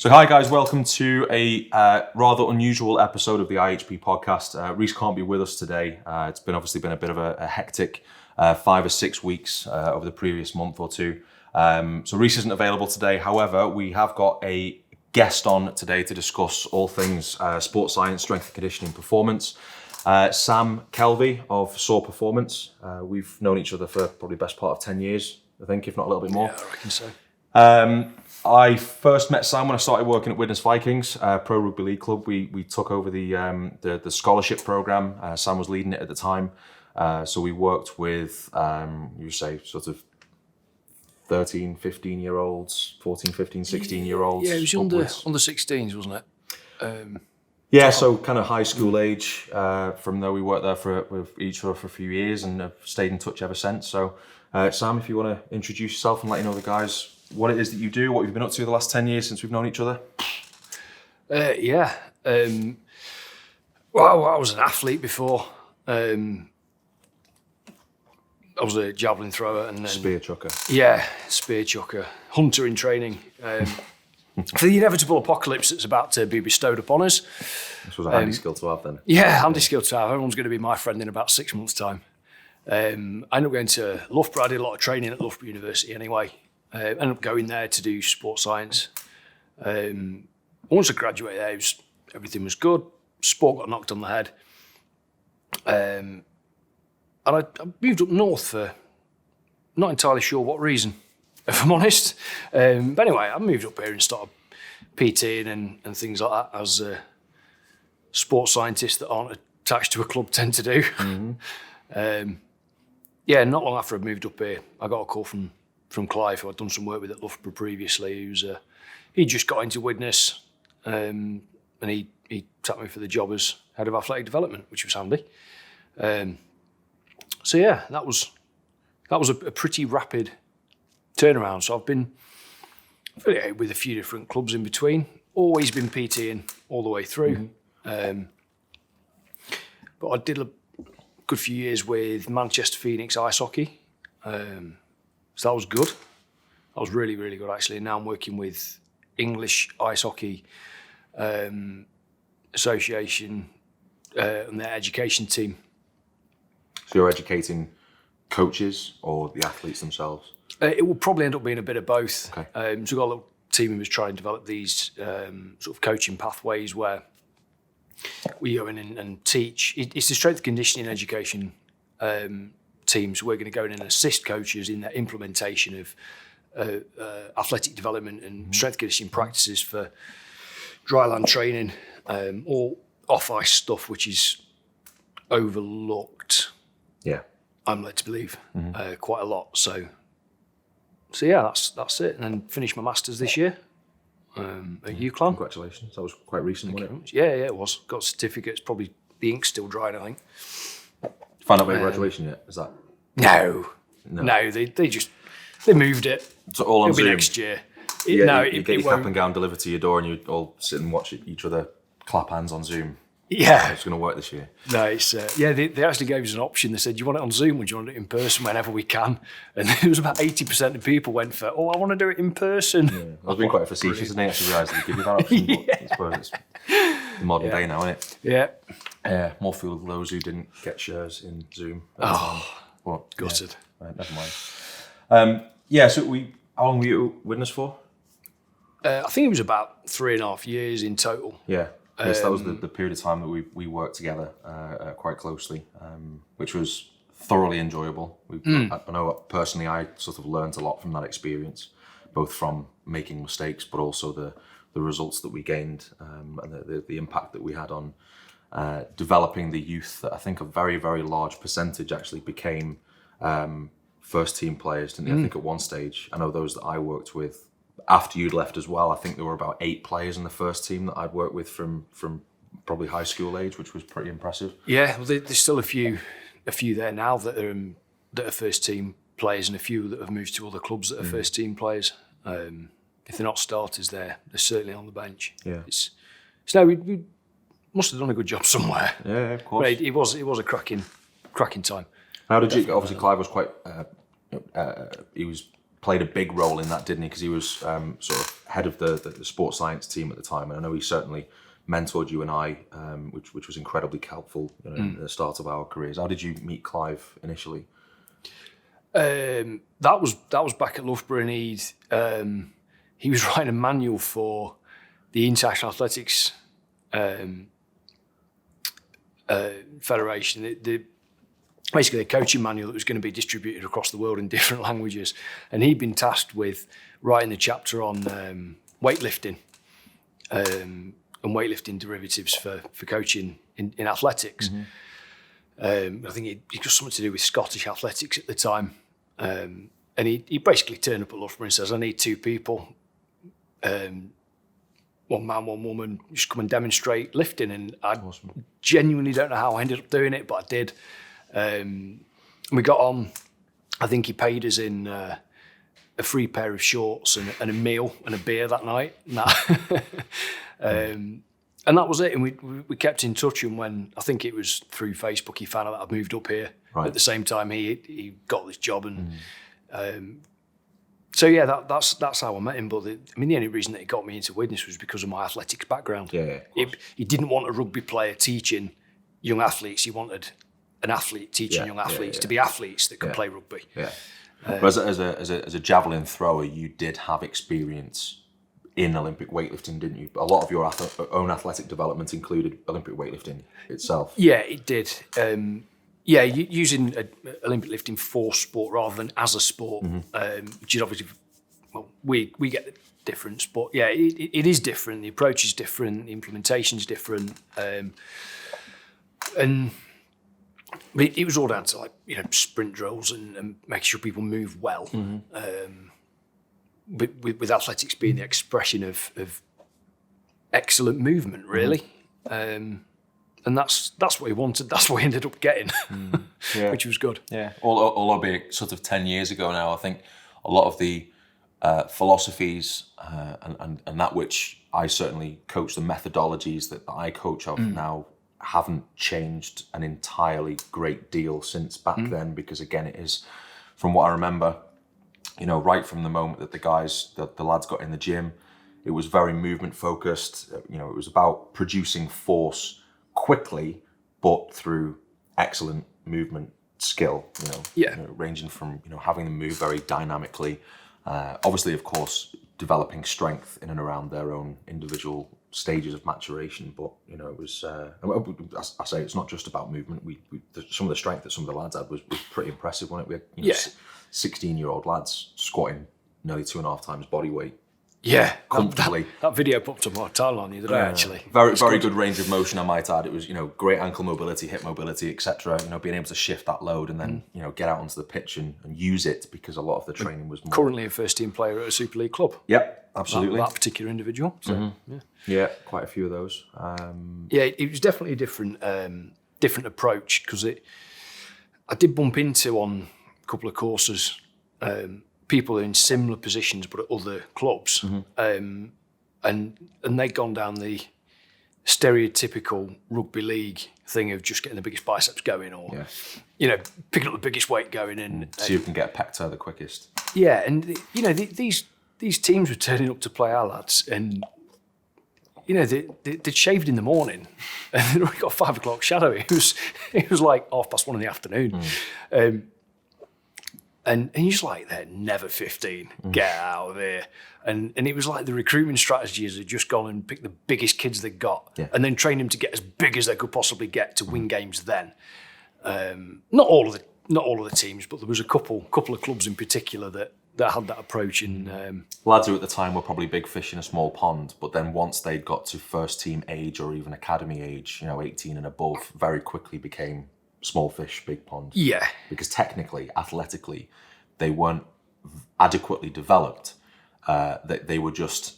So hi guys, welcome to a rather unusual episode of the IHP podcast. Reece can't be with us today. It's obviously been a bit of a hectic 5 or 6 weeks over the previous month or two. So Reece isn't available today. However, we have got a guest on today to discuss all things sports science, strength and conditioning, performance. Sam Kelvey of Soar Performance. We've known each other for probably the best part of 10 years, I think, if not a little bit more. Yeah, I reckon so. I first met Sam when I started working at Widnes Vikings, Pro Rugby League Club. We took over the scholarship program. Sam was leading it at the time. So we worked with, you say, sort of 13, 15-year-olds, 14, 15, 16-year-olds. Yeah, it was under 16s, wasn't it? Yeah, so kind of high school age. From there, we worked there with each other for a few years and have stayed in touch ever since. So, Sam, if you want to introduce yourself and let you know the guys what it is that you do, what you've been up to the last 10 years since we've known each other. Well, I was an athlete before. I was a javelin thrower and then Spear chucker. Yeah, spear chucker, hunter in training. For the inevitable apocalypse that's about to be bestowed upon us. This was a handy skill to have then. Yeah, handy skill to have. Everyone's going to be my friend in about 6 months' time. I ended up going to Loughborough. I did a lot of training at Loughborough University anyway. Ended up going there to do sports science. Once I graduated there, everything was good. Sport got knocked on the head. And I moved up north for not entirely sure what reason, if I'm honest. But anyway, I moved up here and started PTing and things like that, as sports scientists that aren't attached to a club tend to do. Mm-hmm. Not long after I moved up here, I got a call from Clive, who I'd done some work with at Loughborough previously. He just got into Widnes, and he tapped me for the job as head of athletic development, which was handy. That was a pretty rapid turnaround. So I've been affiliated with a few different clubs in between. Always been PTing all the way through. Mm-hmm. But I did a good few years with Manchester Phoenix ice hockey. So that was good. That was really, really good, actually. And now I'm working with English Ice Hockey Association and their education team. So you're educating coaches or the athletes themselves? It will probably end up being a bit of both. Okay. So we've got a little team who was trying to develop these sort of coaching pathways where we go in and teach. It's the strength and conditioning education teams. We're going to go in and assist coaches in their implementation of athletic development and strength conditioning practices for dryland training, or off-ice stuff, which is overlooked. Yeah, I'm led to believe quite a lot. So yeah, that's it. And then finished my masters this year at UCLan. Congratulations! That was quite recent, wasn't it? Yeah, it was. Got certificates. Probably the ink's still drying, I think. Found out about your graduation yet? Is that? No. They moved it. So all on It'll Zoom? Be next year. You get your cap and gown delivered to your door and you all sit and watch each other clap hands on Zoom. Yeah. It's going to work this year. No, it's, they actually gave us an option. They said, do you want it on Zoom or do you want it in person whenever we can? And there was about 80% of people went for, I want to do it in person. Yeah. I was being quite facetious, and I actually realised they give you that option. But I suppose it's the modern day now, isn't it? Yeah. Yeah, more fool those who didn't get shares in Zoom. Gutted. Yeah. Right, never mind. So how long were you at Widnes for? I think it was about 3.5 years in total. Yeah. Yes, that was the period of time that we worked together quite closely, which was thoroughly enjoyable. I know personally I sort of learned a lot from that experience, both from making mistakes, but also the results that we gained and the impact that we had on developing the youth. That I think a very, very large percentage actually became first team players, didn't they? I think at one stage, I know those that I worked with, after you'd left as well, I think there were about 8 players in the first team that I'd worked with from probably high school age, which was pretty impressive. Yeah, well, there's still a few there now that are first team players, and a few that have moved to other clubs that are first team players. If they're not starters, they're certainly on the bench. Yeah, we must have done a good job somewhere. Yeah, of course. But it was a cracking time. How did you? Obviously, Clive was quite. He was played a big role in that, didn't he? Because he was sort of head of the sports science team at the time, and I know he certainly mentored you and I, which was incredibly helpful in the start of our careers. How did you meet Clive initially? That was back at Loughborough, and he was writing a manual for the International Athletics Federation. Basically a coaching manual that was going to be distributed across the world in different languages, and he'd been tasked with writing the chapter on weightlifting and weightlifting derivatives for coaching in athletics. I think it got something to do with Scottish athletics at the time. And he basically turned up at Loughborough and says, I need 2 people, one man, one woman, just come and demonstrate lifting. And I genuinely don't know how I ended up doing it, but I did. We got on. I think he paid us in a free pair of shorts and a meal and a beer that night. And that was it. And we kept in touch. And when I think it was through Facebook, he found out that I'd moved up here. Right. At the same time, he got this job, and so yeah, that's how I met him. But the only reason that he got me into Widnes was because of my athletics background. Yeah. He didn't want a rugby player teaching young athletes. He wanted an athlete teaching young athletes to be athletes that could play rugby. Yeah. But as a javelin thrower, you did have experience in Olympic weightlifting, didn't you? A lot of your own athletic development included Olympic weightlifting itself. Yeah, it did. Using Olympic lifting for sport rather than as a sport, which is obviously, well, we get the difference, but yeah, it is different. The approach is different. The implementation is different, and it was all down to sprint drills and making sure people move well. With athletics being the expression of excellent movement, really. And that's what he wanted. That's what he ended up getting, which was good. Yeah, albeit sort of 10 years ago now, I think a lot of the philosophies and that which I certainly coach, the methodologies that I coach of now haven't changed an entirely great deal since back then, because again, it is, from what I remember, right from the moment that the lads got in the gym, it was very movement focused. It was about producing force quickly, but through excellent movement skill, ranging from, having them move very dynamically, obviously, of course, developing strength in and around their own individual stages of maturation. But, it was, I say it's not just about movement. Some of the strength that some of the lads had was pretty impressive, wasn't it? We had, 16-year-old lads squatting nearly 2.5 times body weight. Yeah, comfortably. That video popped up on my timeline the other day, actually. Very good range of motion, I might add. It was, great ankle mobility, hip mobility, etc. Being able to shift that load and then, get out onto the pitch and use it, because a lot of the training was more... Currently a first-team player at a Super League club. Yep, absolutely. That particular individual. So, yeah, quite a few of those. It was definitely a different approach, because I did bump into on a couple of courses people in similar positions but at other clubs, and they'd gone down the stereotypical rugby league thing of just getting the biggest biceps going, or picking up the biggest weight going in, so you can get pec toe the quickest. Yeah, and these teams were turning up to play our lads, and they'd shaved in the morning and they'd already got a 5 o'clock shadow. It was like 1:30 in the afternoon. And you're just like, they're never 15, get out of here. And it was like the recruitment strategies had just gone and picked the biggest kids they got, and then trained them to get as big as they could possibly get to win games then. Not all of the teams, but there was a couple of clubs in particular that had that approach. And lads who at the time were probably big fish in a small pond, but then once they'd got to first team age or even academy age, 18 and above, very quickly became small fish, big pond. Yeah. Because technically, athletically, they weren't adequately developed. They were just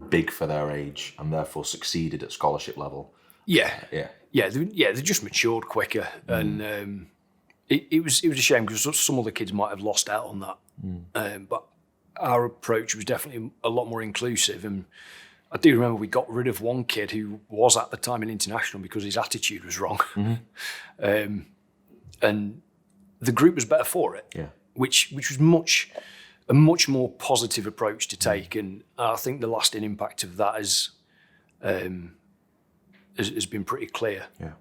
big for their age and therefore succeeded at scholarship level. Yeah. They just matured quicker, and it was a shame because some other kids might have lost out on that. But our approach was definitely a lot more inclusive, and I do remember we got rid of one kid who was at the time an international because his attitude was wrong. And the group was better for it, which was much a much more positive approach to take, and I think the lasting impact of that has been pretty clear. Yeah.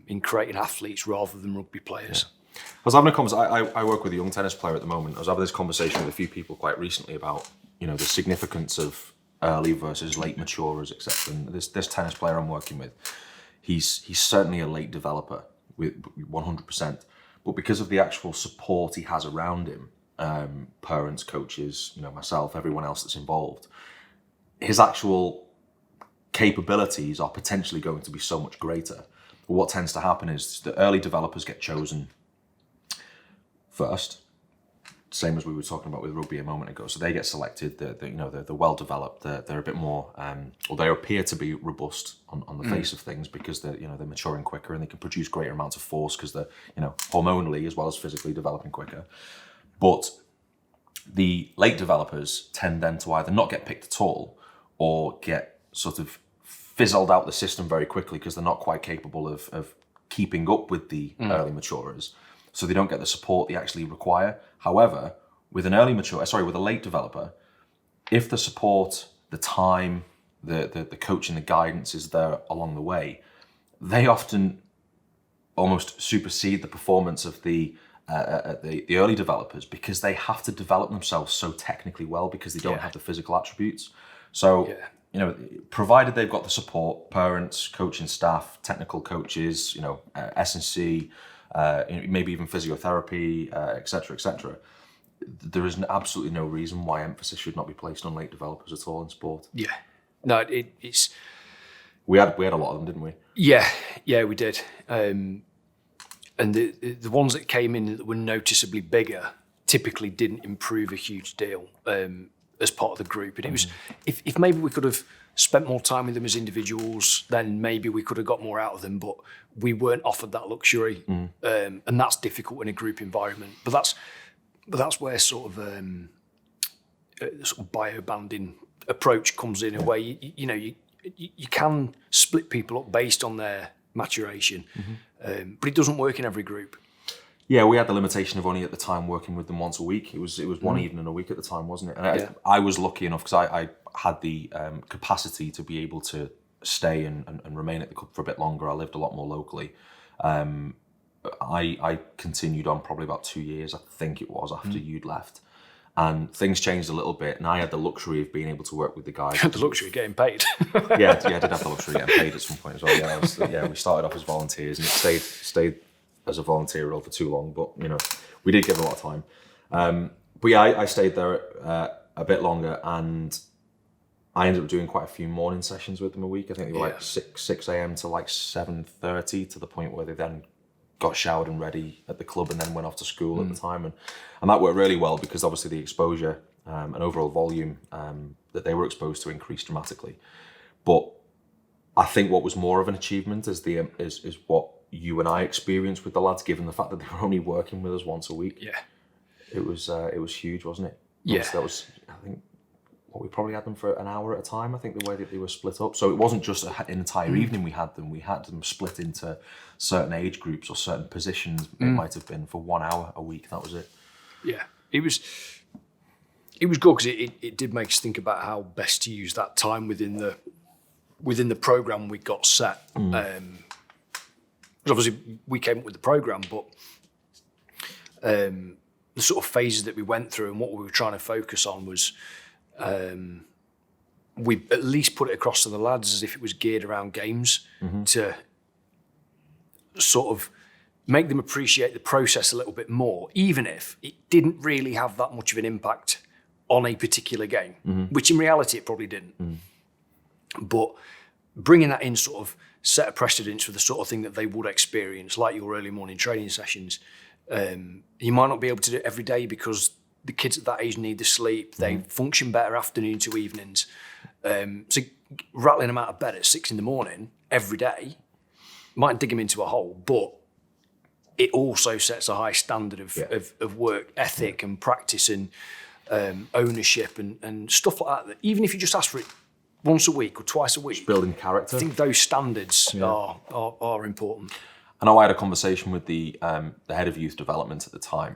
In creating athletes rather than rugby players. Yeah. I was having a conversation. I work with a young tennis player at the moment. I was having this conversation with a few people quite recently about, the significance of early versus late maturers, etc. And this tennis player I'm working with, he's certainly a late developer with 100%. But because of the actual support he has around him, parents, coaches, myself, everyone else that's involved, his actual capabilities are potentially going to be so much greater. But what tends to happen is the early developers get chosen first, same as we were talking about with rugby a moment ago. So they get selected. They're well developed. They're a bit more, or they appear to be robust on the face of things because they're maturing quicker and they can produce greater amounts of force because they're hormonally as well as physically developing quicker. But the late developers tend then to either not get picked at all or get sort of fizzled out the system very quickly because they're not quite capable of keeping up with the early maturers. So they don't get the support they actually require. However, with a late developer, if the support, the time, the coaching, the guidance is there along the way, they often almost supersede the performance of the early developers because they have to develop themselves so technically well because they don't have the physical attributes. So, provided they've got the support, parents, coaching staff, technical coaches, S&C, maybe even physiotherapy, et cetera, there is absolutely no reason why emphasis should not be placed on late developers at all in sport. Yeah. No, it's... We had a lot of them, didn't we? Yeah, we did. And the ones that came in that were noticeably bigger typically didn't improve a huge deal as part of the group. And it was, if maybe we could have spent more time with them as individuals, then maybe we could have got more out of them, but we weren't offered that luxury. And that's difficult in a group environment. But that's where sort of bio-banding approach comes in a way. You can split people up based on their maturation, but it doesn't work in every group. Yeah, we had the limitation of only at the time working with them once a week. It was one evening a week at the time, wasn't it? And I was lucky enough because I had the capacity to be able to stay and remain at the club for a bit longer. I lived a lot more locally. I continued on probably about 2 years, I think it was, after you'd left. And things changed a little bit, and I had the luxury of being able to work with the guys. You had the luxury of getting paid. yeah, I did have the luxury of getting paid at some point as well. Yeah, we started off as volunteers, and it stayed as a volunteer role for too long, but we did give a lot of time. But yeah, I stayed there a bit longer, and I ended up doing quite a few morning sessions with them a week. I think they were like 6 a.m. to like 7:30, to the point where they then got showered and ready at the club and then went off to school at the time. And that worked really well because obviously the exposure and overall volume that they were exposed to increased dramatically. But I think what was more of an achievement is what you and I experienced with the lads, given the fact that they were only working with us once a week. Yeah. It was huge, wasn't it? Yeah. That was, I think, we probably had them for an hour at a time, I think, the way that they were split up. So it wasn't just an entire evening we had them split into certain age groups or certain positions. It might have been for 1 hour a week, that was it. Yeah, it was good because it did make us think about how best to use that time within the programme we got set. Because obviously we came up with the programme, but the sort of phases that we went through and what we were trying to focus on was we at least put it across to the lads as if it was geared around games to sort of make them appreciate the process a little bit more, even if it didn't really have that much of an impact on a particular game, which in reality it probably didn't. But bringing that in sort of set a precedence for the sort of thing that they would experience, like your early morning training sessions. You might not be able to do it every day because the kids at that age need the sleep. They function better afternoon to evenings. So rattling them out of bed at 6 a.m. every day might dig them into a hole, but it also sets a high standard of work ethic and practice and ownership and stuff like that. Even if you just ask for it once a week or twice a week, just building character. I think those standards are important. I know I had a conversation with the head of youth development at the time,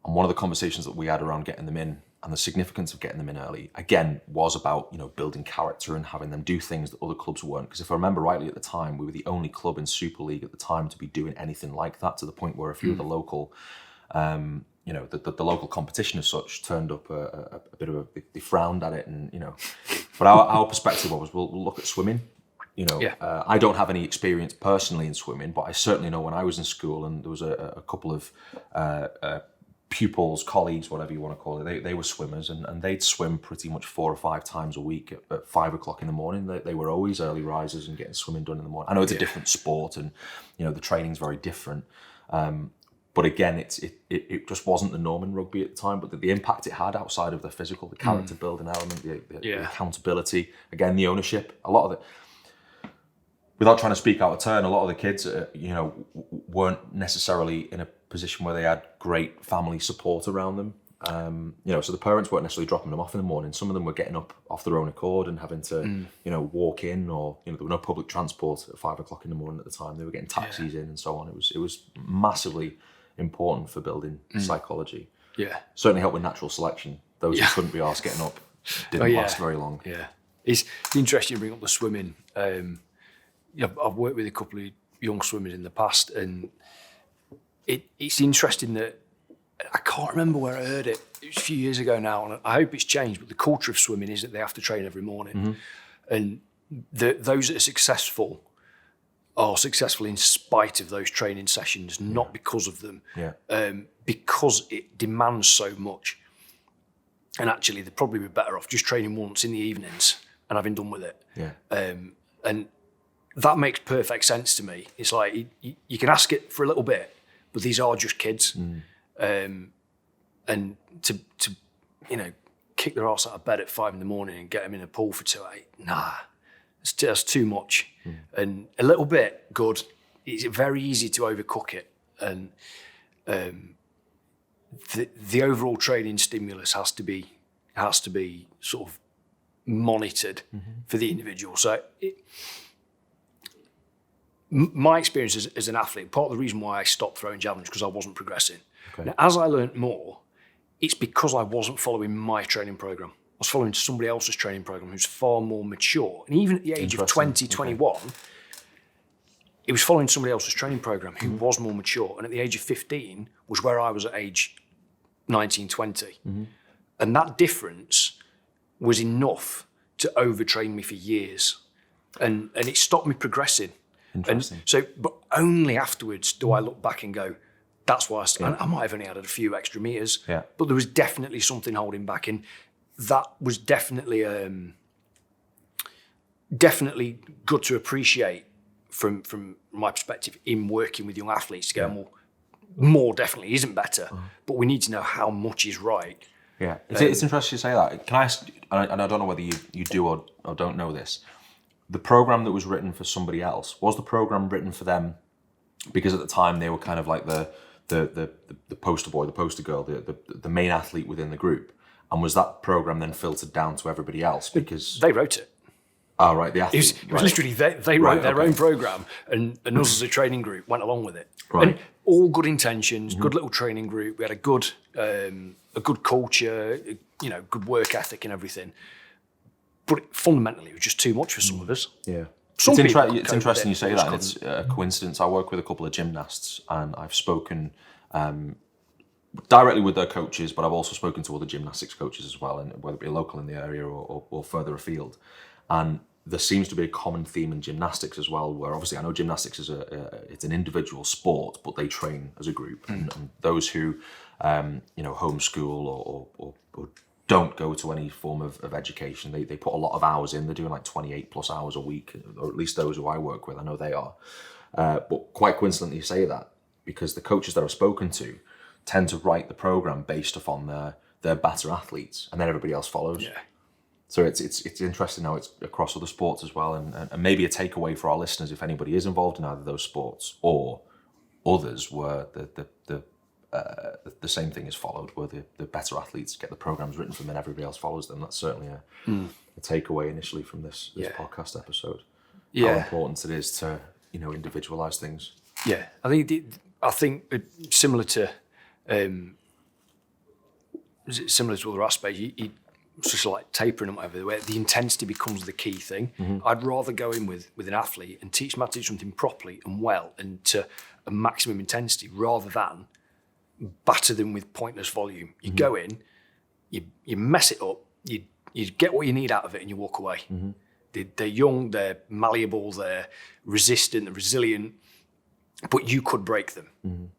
And one of the conversations that we had around getting them in and the significance of getting them in early, again, was about, you know, building character and having them do things that other clubs weren't. Because if I remember rightly at the time, we were the only club in Super League at the time to be doing anything like that, to the point where a few of the local, you know, the local competition as such turned up a bit of they frowned at it, and, you know. But our perspective was, we'll look at swimming. You know, I don't have any experience personally in swimming, but I certainly know when I was in school and there was a couple of pupils, colleagues, whatever you want to call it, they were swimmers, and they'd swim pretty much 4 or 5 times a week at 5 o'clock in the morning. They were always early risers and getting swimming done in the morning. I know it's a different sport, and, you know, the training's very different. But again, it just wasn't the norm in rugby at the time. But the impact it had outside of the physical, the character building element, the accountability, again, the ownership, a lot of it. Without trying to speak out of turn, a lot of the kids, you know, weren't necessarily in a position where they had great family support around them. You know, so the parents weren't necessarily dropping them off in the morning. Some of them were getting up off their own accord and having to, you know, walk in, or, you know, there were no public transport at 5 o'clock in the morning at the time. They were getting taxis in and so on. It was massively important for building psychology. Yeah, certainly helped with natural selection. Those who couldn't be arsed getting up didn't last very long. Yeah, it's interesting you bring up the swimming. I've worked with a couple of young swimmers in the past, and it's interesting that I can't remember where I heard it. It was a few years ago now, and I hope it's changed, but the culture of swimming is that they have to train every morning. And those that are successful in spite of those training sessions, not because of them, because it demands so much. And actually, they'd probably be better off just training once in the evenings and having done with it. And that makes perfect sense to me. It's like you can ask it for a little bit, but these are just kids. And to you know, kick their arse out of bed at 5 a.m. and get them in a pool for 2 8, nah, that's too much. And a little bit good. It's very easy to overcook it, and the overall training stimulus has to be sort of monitored for the individual. So my experience as an athlete, part of the reason why I stopped throwing javelins, because I wasn't progressing. Now, as I learnt more, it's because I wasn't following my training program. I was following somebody else's training program who's far more mature. And even at the age of 20, 21, it was following somebody else's training program who was more mature. And at the age of 15 was where I was at age 19, 20. And that difference was enough to overtrain me for years. And it stopped me progressing. And so, but only afterwards do I look back and go, that's why I might have only added a few extra meters, but there was definitely something holding back. And that was definitely good to appreciate from my perspective in working with young athletes to go, well, more definitely isn't better, but we need to know how much is right. Yeah, it's interesting you say that. Can I ask, and I don't know whether you do or don't know this, the program that was written for somebody else, was the program written for them because at the time they were kind of like the poster boy, the poster girl, the main athlete within the group, and was that program then filtered down to everybody else because they wrote it? Oh, right, the athlete. It was literally they wrote their own program, and us as a training group went along with it. And all good intentions, good little training group. We had a good culture, you know, good work ethic and everything. But fundamentally, it was just too much for some of us. Yeah. It's interesting you say that, and it's a coincidence. I work with a couple of gymnasts, and I've spoken directly with their coaches, but I've also spoken to other gymnastics coaches as well, and whether it be local in the area or further afield. And there seems to be a common theme in gymnastics as well, where obviously I know gymnastics is it's an individual sport, but they train as a group. And those who homeschool or don't go to any form of education, they put a lot of hours in. They're doing like 28 plus hours a week, or at least those who I work with, I know they are. But quite coincidentally you say that, because the coaches that I've spoken to tend to write the program based upon their better athletes, and then everybody else follows. Yeah. So it's interesting how it's across other sports as well, and maybe a takeaway for our listeners, if anybody is involved in either those sports or others, where the same thing is followed, where the better athletes get the programs written for them and everybody else follows them. That's certainly a takeaway initially from this podcast episode. How important it is to individualize things. Yeah, I think similar to similar to other aspects, you just like tapering and whatever, where the intensity becomes the key thing. I'd rather go in with an athlete and teach them how to do something properly and well and to a maximum intensity rather than batter them with pointless volume. You go in, you mess it up, you get what you need out of it and you walk away. They're young, they're malleable, they're resistant, they're resilient, but you could break them.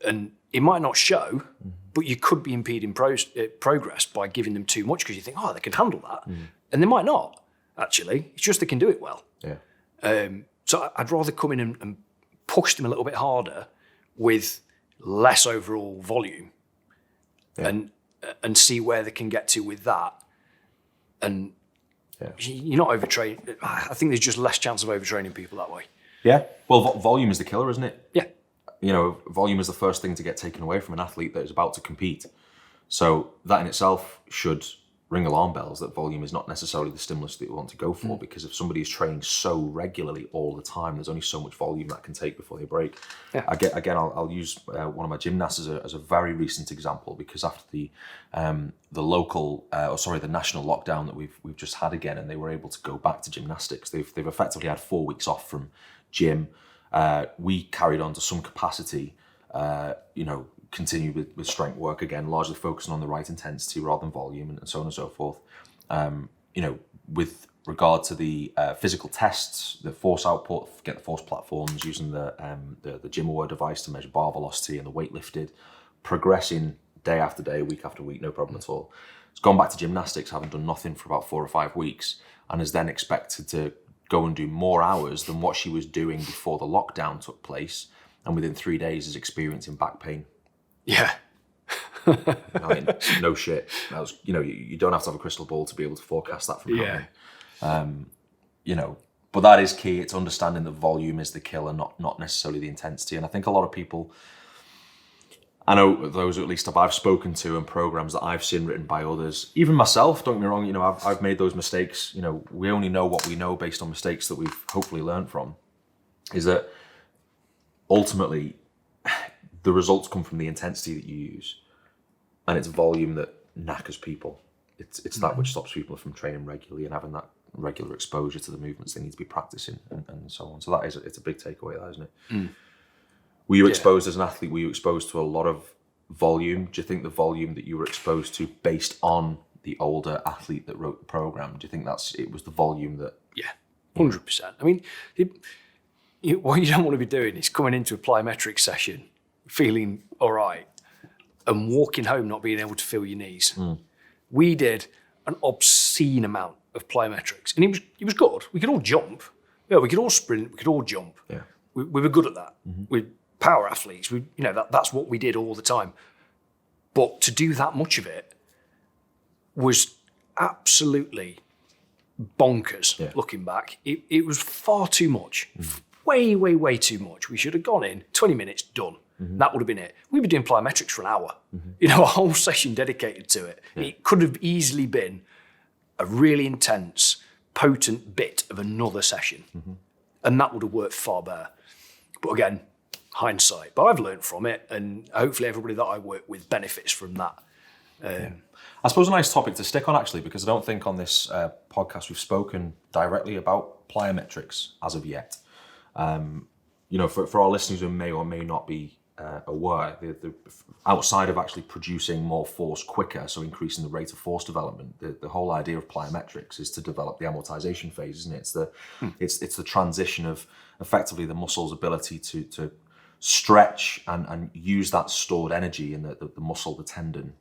And it might not show, but you could be impeding progress by giving them too much because you think, oh, they can handle that. And they might not, actually. It's just they can do it well. So I'd rather come in and push them a little bit harder with less overall volume and see where they can get to with that. And you're not overtraining. I think there's just less chance of overtraining people that way. Yeah. Well, volume is the killer, isn't it? Yeah. You know, volume is the first thing to get taken away from an athlete that is about to compete. So that in itself should ring alarm bells that volume is not necessarily the stimulus that you want to go for, because if somebody is training so regularly all the time, there's only so much volume that can take before they break. I'll use one of my gymnasts as a very recent example, because after the national lockdown that we've just had again, and they were able to go back to gymnastics. They've effectively had 4 weeks off from gym. We carried on to some capacity, continue with strength work again, largely focusing on the right intensity rather than volume, and so on and so forth. With regard to the physical tests, the force output, get the force platforms, using the GymAware device to measure bar velocity and the weight lifted, progressing day after day, week after week, no problem at all. It's gone back to gymnastics, having done nothing for about 4 or 5 weeks, and is then expected to go and do more hours than what she was doing before the lockdown took place, and within 3 days is experiencing back pain. Yeah. I mean, no shit. That was, you don't have to have a crystal ball to be able to forecast that from happening. But that is key. It's understanding that volume is the killer, not necessarily the intensity. And I think a lot of people, I know those at least I've spoken to and programs that I've seen written by others, even myself, don't get me wrong, I've made those mistakes. We only know what we know based on mistakes that we've hopefully learned from, is that ultimately the results come from the intensity that you use, and it's volume that knackers people. It's that which stops people from training regularly and having that regular exposure to the movements they need to be practicing and so on. So it's a big takeaway, that, isn't it? Were you exposed as an athlete? Were you exposed to a lot of volume? Do you think the volume that you were exposed to based on the older athlete that wrote the program, do you think it was the volume that? Yeah, 100%. I mean, what you don't want to be doing is coming into a plyometrics session feeling all right and walking home not being able to feel your knees. We did an obscene amount of plyometrics, and it was good. We could all jump. Yeah, we could all sprint. We could all jump. Yeah, we were good at that. We're power athletes. That's what we did all the time. But to do that much of it was absolutely bonkers. Looking back, it was far too much. Way, way, way too much. We should have gone in 20 minutes, done. That would have been it. We'd be doing plyometrics for an hour. A whole session dedicated to it. It could have easily been a really intense, potent bit of another session. And that would have worked far better. But again, hindsight. But I've learned from it, and hopefully everybody that I work with benefits from that. I suppose a nice topic to stick on, actually, because I don't think on this podcast we've spoken directly about plyometrics as of yet. For our listeners who may or may not be aware, the outside of actually producing more force quicker, so increasing the rate of force development, the whole idea of plyometrics is to develop the amortization phase, isn't it? It's the transition of effectively the muscle's ability to stretch and use that stored energy in the muscle, the tendon,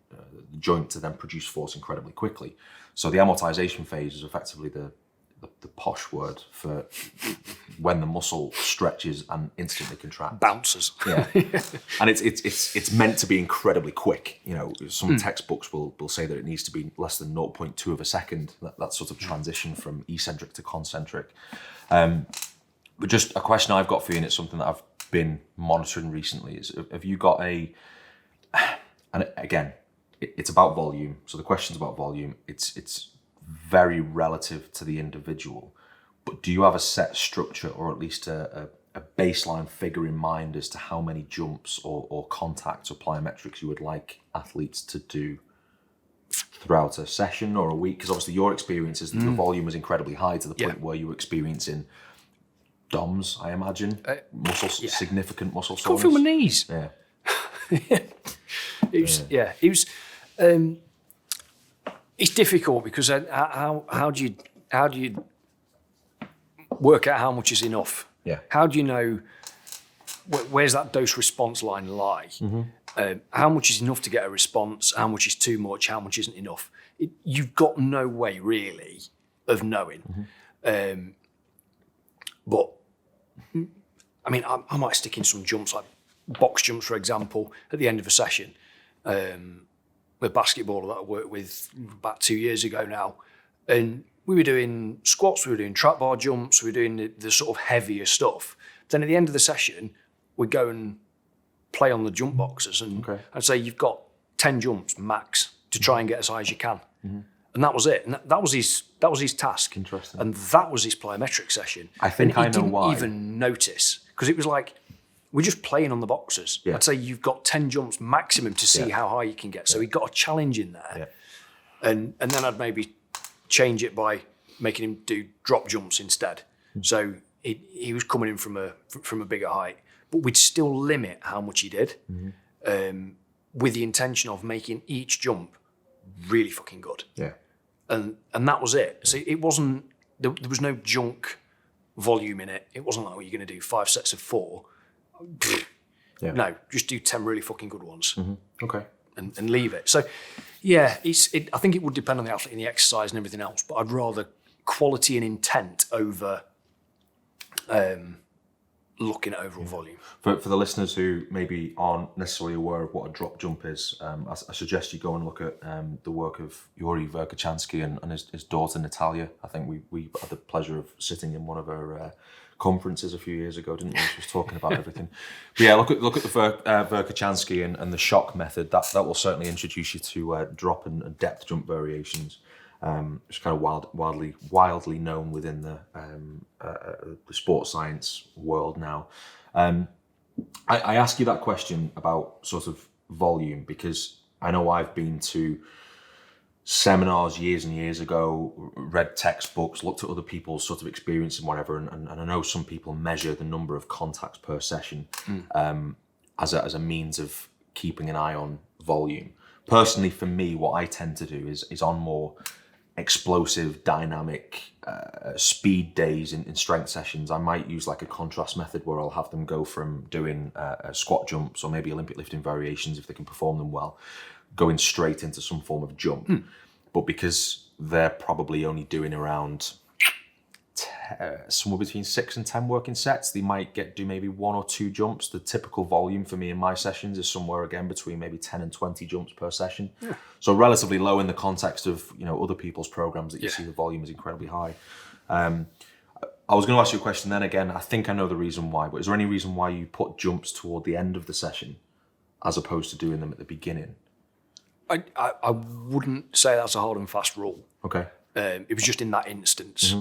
the joint, to then produce force incredibly quickly. So the amortization phase is effectively the posh word for when the muscle stretches and instantly contracts. Bounces. Yeah. And it's meant to be incredibly quick. Some textbooks will say that it needs to be less than 0.2 of a second, that sort of transition from eccentric to concentric. But just a question I've got for you, and it's something that I've been monitoring recently, is have you got and again, it's about volume. So the question's about volume. It's very relative to the individual, but do you have a set structure, or at least a baseline figure in mind as to how many jumps or contacts or plyometrics you would like athletes to do throughout a session or a week? Because obviously your experience is that the volume was incredibly high to the point where you were experiencing DOMs, I imagine, significant muscle soreness. Couldn't feel my knees. Yeah. It was. It's difficult because how do you work out how much is enough? Yeah. How do you know where's that dose response line lie? How much is enough to get a response? How much is too much? How much isn't enough? You've got no way really of knowing. But I mean, I might stick in some jumps, like box jumps, for example, at the end of a session. With basketball that I worked with about 2 years ago now, and we were doing squats, we were doing trap bar jumps, we were doing the sort of heavier stuff. Then at the end of the session, we'd go and play on the jump boxes, and I'd say you've got 10 jumps max to try and get as high as you can, and that was it. And that was his task. Interesting. And that was his plyometric session. I think and I know why. He didn't even notice, because it was like, we're just playing on the boxes. Yeah. I'd say you've got 10 jumps maximum to see how high you can get. So he got a challenge in there. Yeah. And then I'd maybe change it by making him do drop jumps instead. So he was coming in from a bigger height. But we'd still limit how much he did, with the intention of making each jump really fucking good. Yeah. And that was it. So it wasn't, there was no junk volume in it. It wasn't like, you're going to do 5 sets of 4. No, just do 10 really fucking good ones. Okay. And leave it. So, yeah, I think it would depend on the athlete and the exercise and everything else, but I'd rather quality and intent over looking at overall volume. For the listeners who maybe aren't necessarily aware of what a drop jump is, I suggest you go and look at the work of Yuri Verkhochansky and his daughter Natalia. I think we had the pleasure of sitting in one of her conferences a few years ago, didn't we? She was talking about everything. But yeah, look at the Verkhochansky and the shock method. That will certainly introduce you to drop and depth jump variations. It's kind of wildly known within the sports science world now. I ask you that question about sort of volume because I know I've been to seminars years and years ago, read textbooks, looked at other people's sort of experience and whatever, and I know some people measure the number of contacts per session as a means of keeping an eye on volume. Personally, for me, what I tend to do is on more explosive, dynamic, speed days in strength sessions, I might use like a contrast method where I'll have them go from doing squat jumps or maybe Olympic lifting variations if they can perform them well, going straight into some form of jump. But because they're probably only doing around somewhere between 6 and 10 working sets, they might do maybe 1 or 2 jumps. The typical volume for me in my sessions is somewhere again between maybe 10 and 20 jumps per session. So relatively low in the context of other people's programs that you see the volume is incredibly high. I was going to ask you a question then again. I think I know the reason why, but is there any reason why you put jumps toward the end of the session as opposed to doing them at the beginning? I wouldn't say that's a hard and fast rule. Okay. It was just in that instance.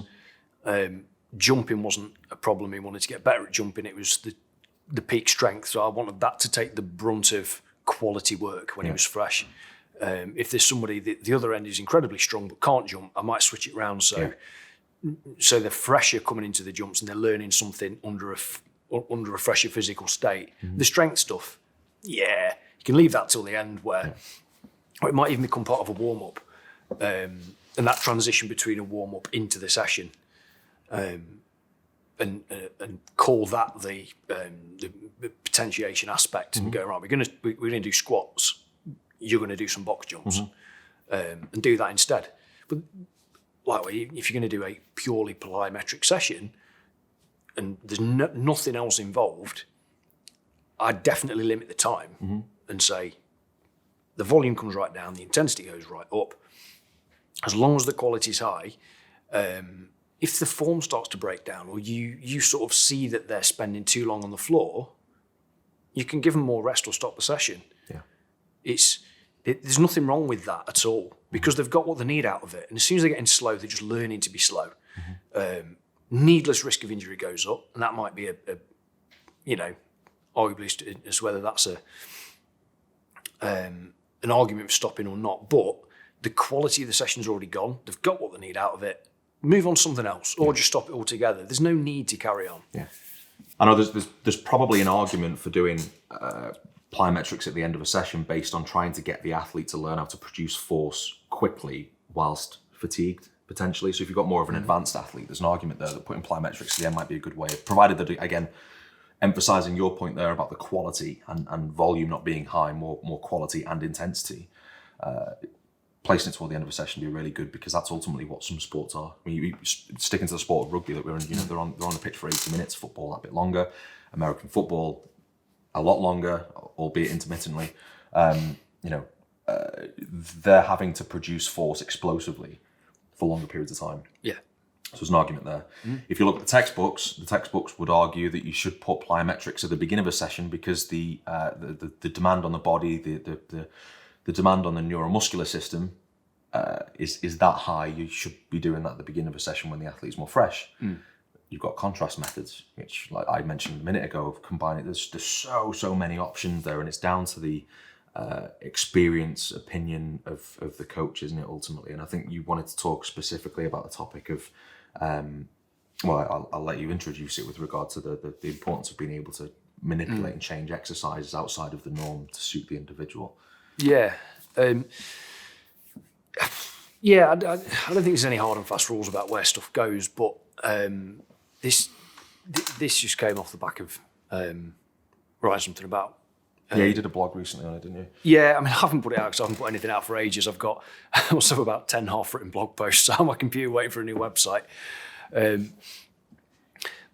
Jumping wasn't a problem. He wanted to get better at jumping. It was the peak strength. So I wanted that to take the brunt of quality work when he was fresh. If there's somebody, the other end is incredibly strong but can't jump, I might switch it around so they're fresher coming into the jumps and they're learning something under a fresher physical state. The strength stuff, you can leave that till the end where or it might even become part of a warm-up. And that transition between a warm-up into the session and call that the potentiation aspect and go, right, we're gonna do squats, you're gonna do some box jumps and do that instead. But like, if you're gonna do a purely plyometric session and there's nothing else involved, I'd definitely limit the time and say the volume comes right down, the intensity goes right up. As long as the quality's high, if the form starts to break down or you sort of see that they're spending too long on the floor, you can give them more rest or stop the session. There's nothing wrong with that at all because they've got what they need out of it. And as soon as they're getting slow, they're just learning to be slow. Needless risk of injury goes up, and that might be arguably as to whether that's an argument for stopping or not. But the quality of the session's already gone. They've got what they need out of it. Move on to something else, or just stop it altogether. There's no need to carry on. Yeah, I know there's probably an argument for doing plyometrics at the end of a session based on trying to get the athlete to learn how to produce force quickly whilst fatigued, potentially. So if you've got more of an advanced athlete, there's an argument there that putting plyometrics at the end might be a good way, provided that, again, emphasizing your point there about the quality and volume not being high, more quality and intensity. Placing it toward the end of a session would be really good, because that's ultimately what some sports are. I mean, you sticking to the sport of rugby that we're in, they're on the pitch for 80 minutes, football that bit longer, American football a lot longer, albeit intermittently. They're having to produce force explosively for longer periods of time. Yeah. So there's an argument there. If you look at the textbooks would argue that you should put plyometrics at the beginning of a session, because the demand on the body, the demand on the neuromuscular system is that high. You should be doing that at the beginning of a session when the athlete's more fresh. You've got contrast methods, which, like I mentioned a minute ago, of combining. There's so many options there, and it's down to the experience, opinion of the coach, isn't it, ultimately? And I think you wanted to talk specifically about the topic of, I'll let you introduce it with regard to the importance of being able to manipulate and change exercises outside of the norm to suit the individual. Yeah. I don't think there's any hard and fast rules about where stuff goes, but this just came off the back of writing something about. Yeah, you did a blog recently on it, didn't you? Yeah, I mean, I haven't put it out because I haven't put anything out for ages. I've got also about 10 half-written blog posts on my computer waiting for a new website.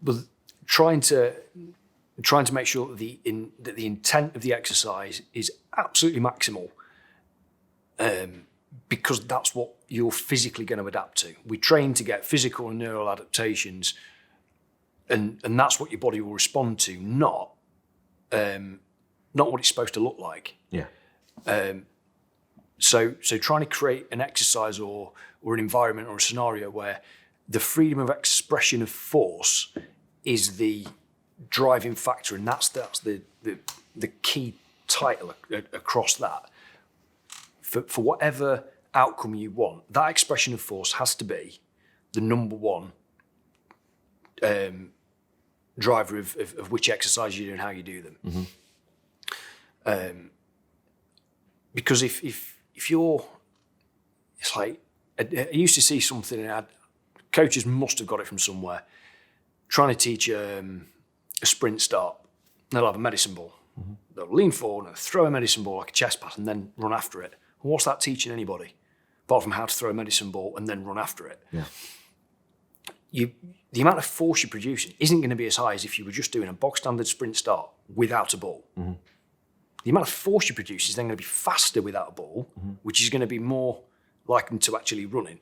But trying to make sure that the intent of the exercise is absolutely maximal, because that's what you're physically going to adapt to. We train to get physical and neural adaptations, and that's what your body will respond to, not what it's supposed to look like. Yeah. So trying to create an exercise or an environment or a scenario where the freedom of expression of force is the driving factor, and that's the key title across that. For whatever outcome you want, that expression of force has to be the number one driver of which exercise you do and how you do them. Because if you're, it's like, I used to see something, and coaches must have got it from somewhere, trying to teach a sprint start. They'll have a medicine ball. They'll lean forward and throw a medicine ball like a chest pass and then run after it. Well, what's that teaching anybody? Apart from how to throw a medicine ball and then run after it. Yeah. The amount of force you're producing isn't going to be as high as if you were just doing a bog standard sprint start without a ball. The amount of force you produce is then going to be faster without a ball, which is going to be more likely to actually running.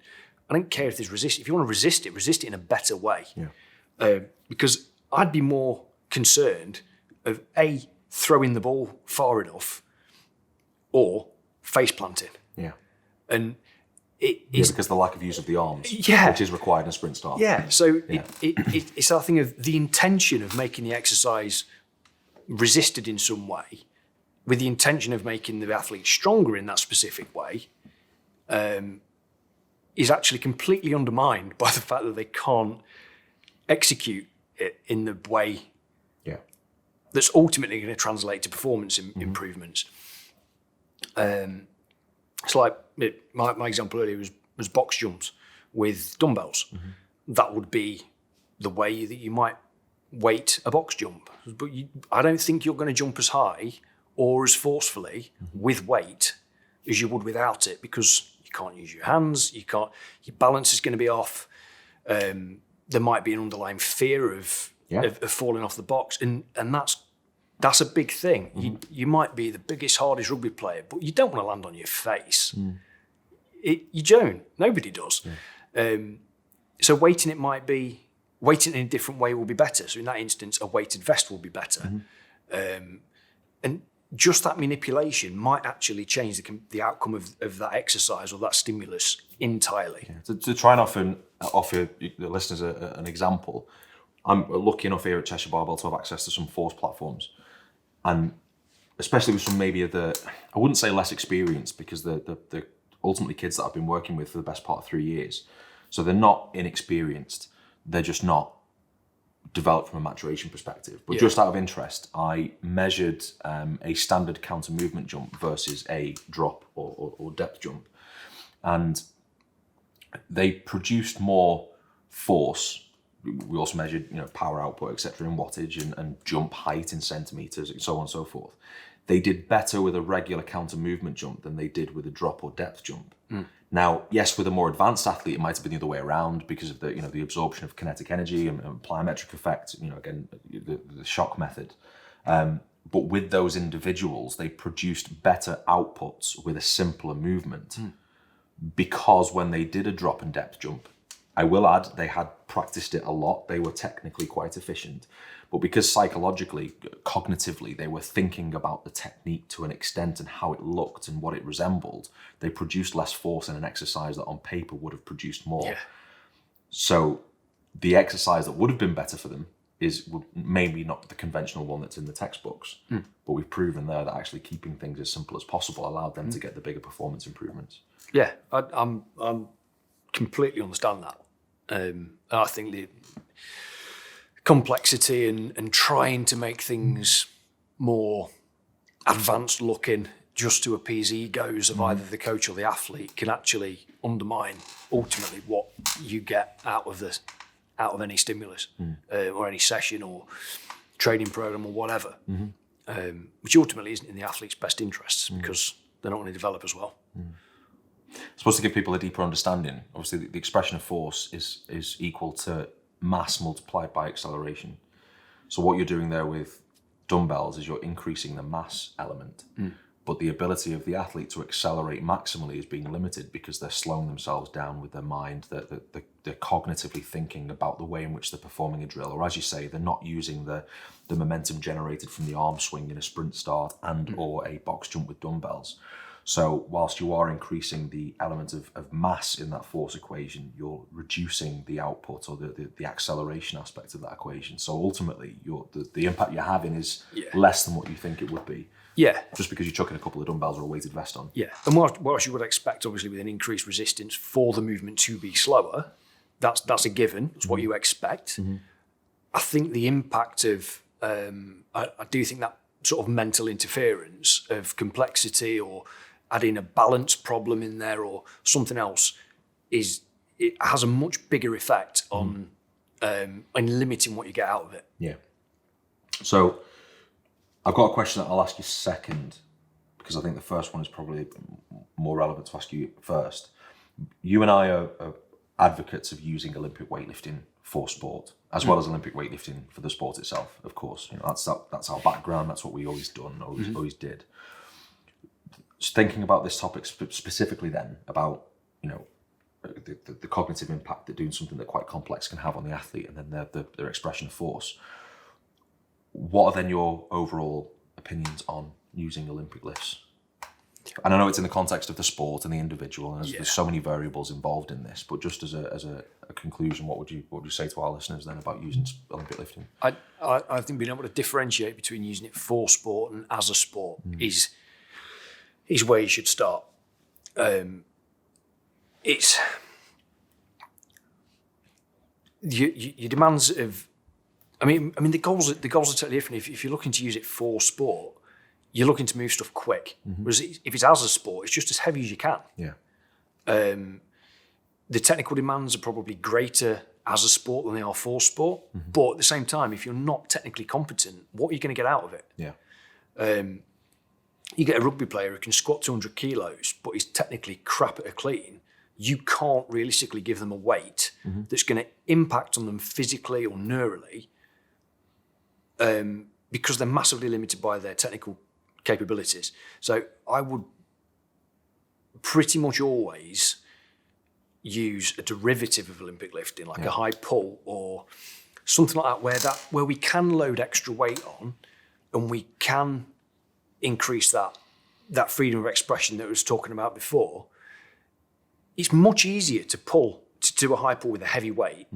I don't care if there's resist. If you want to resist it in a better way. Yeah. Because I'd be more concerned of A, throwing the ball far enough, or face planting. Yeah. And because the lack of use of the arms, which is required in a sprint start. Yeah. So it's that thing of the intention of making the exercise resisted in some way, with the intention of making the athlete stronger in that specific way, is actually completely undermined by the fact that they can't execute it in the way that's ultimately going to translate to performance improvements. It's like my example earlier was box jumps with dumbbells. That would be the way that you might weight a box jump. But I don't think you're going to jump as high or as forcefully with weight as you would without it, because you can't use your hands, your balance is going to be off. There might be an underlying fear of falling off the box, and that's a big thing. You might be the biggest, hardest rugby player, but you don't want to land on your face. You don't. Nobody does. So weighting in a different way will be better. So in that instance, a weighted vest will be better. And just that manipulation might actually change the outcome of that exercise or that stimulus entirely. Yeah. To try and offer the listeners an example, I'm lucky enough here at Cheshire Barbell to have access to some force platforms, and especially with some maybe I wouldn't say less experience, because the ultimately kids that I've been working with for the best part of 3 years. So they're not inexperienced. They're just not developed from a maturation perspective. But just out of interest, I measured a standard counter movement jump versus a drop or depth jump. And they produced more force. We also measured, power output, etc., in wattage and jump height in centimeters, and so on and so forth. They did better with a regular counter movement jump than they did with a drop or depth jump. Now, yes, with a more advanced athlete, it might have been the other way around because of the, the absorption of kinetic energy and plyometric effect. Again, the shock method. But with those individuals, they produced better outputs with a simpler movement. Because when they did a drop and depth jump, I will add, they had practiced it a lot. They were technically quite efficient. But because psychologically, cognitively, they were thinking about the technique to an extent and how it looked and what it resembled, they produced less force in an exercise that on paper would have produced more. Yeah. So the exercise that would have been better for them is maybe not the conventional one that's in the textbooks. But we've proven there that actually keeping things as simple as possible allowed them to get the bigger performance improvements. Yeah, I'm completely understand that. I think the complexity and trying to make things more advanced looking just to appease egos of either the coach or the athlete can actually undermine ultimately what you get out of any stimulus or any session or training program or whatever, which ultimately isn't in the athlete's best interests because they're not going to develop as well. Supposed to give people a deeper understanding. Obviously, the expression of force is equal to mass multiplied by acceleration. So what you're doing there with dumbbells is you're increasing the mass element, but the ability of the athlete to accelerate maximally is being limited because they're slowing themselves down with their mind. They're cognitively thinking about the way in which they're performing a drill, or as you say, they're not using the momentum generated from the arm swing in a sprint start and or a box jump with dumbbells. So whilst you are increasing the element of mass in that force equation, you're reducing the output or the acceleration aspect of that equation. So ultimately, the impact you're having is less than what you think it would be. Yeah. Just because you're chucking a couple of dumbbells or a weighted vest on. Yeah. And what you would expect, obviously, with an increased resistance for the movement to be slower, that's a given. It's what you expect. I think the impact of, I do think that sort of mental interference of complexity or adding a balance problem in there or something else it has a much bigger effect on limiting what you get out of it. Yeah. So I've got a question that I'll ask you second, because I think the first one is probably more relevant to ask you first. You and I are advocates of using Olympic weightlifting for sport, as well as Olympic weightlifting for the sport itself, of course. That's our background, that's what we always done, always did. Just thinking about this topic specifically then, about the cognitive impact that doing something that quite complex can have on the athlete and then their expression of force. What are then your overall opinions on using Olympic lifts? And I know it's in the context of the sport and the individual, and there's so many variables involved in this. But just as a conclusion, what would you say to our listeners then about using Olympic lifting? I think being able to differentiate between using it for sport and as a sport is where you should start. It's your demands of. I mean, the goals are totally different. If you're looking to use it for sport, you're looking to move stuff quick. Whereas if it's as a sport, it's just as heavy as you can. Yeah. The technical demands are probably greater as a sport than they are for sport. But at the same time, if you're not technically competent, what are you going to get out of it? Yeah. You get a rugby player who can squat 200 kilos, but he's technically crap at a clean. You can't realistically give them a weight that's going to impact on them physically or neurally because they're massively limited by their technical capabilities. So I would pretty much always use a derivative of Olympic lifting, like a high pull or something like that, where we can load extra weight on and we can increase that freedom of expression that I was talking about before. It's much easier to do a high pull with a heavy weight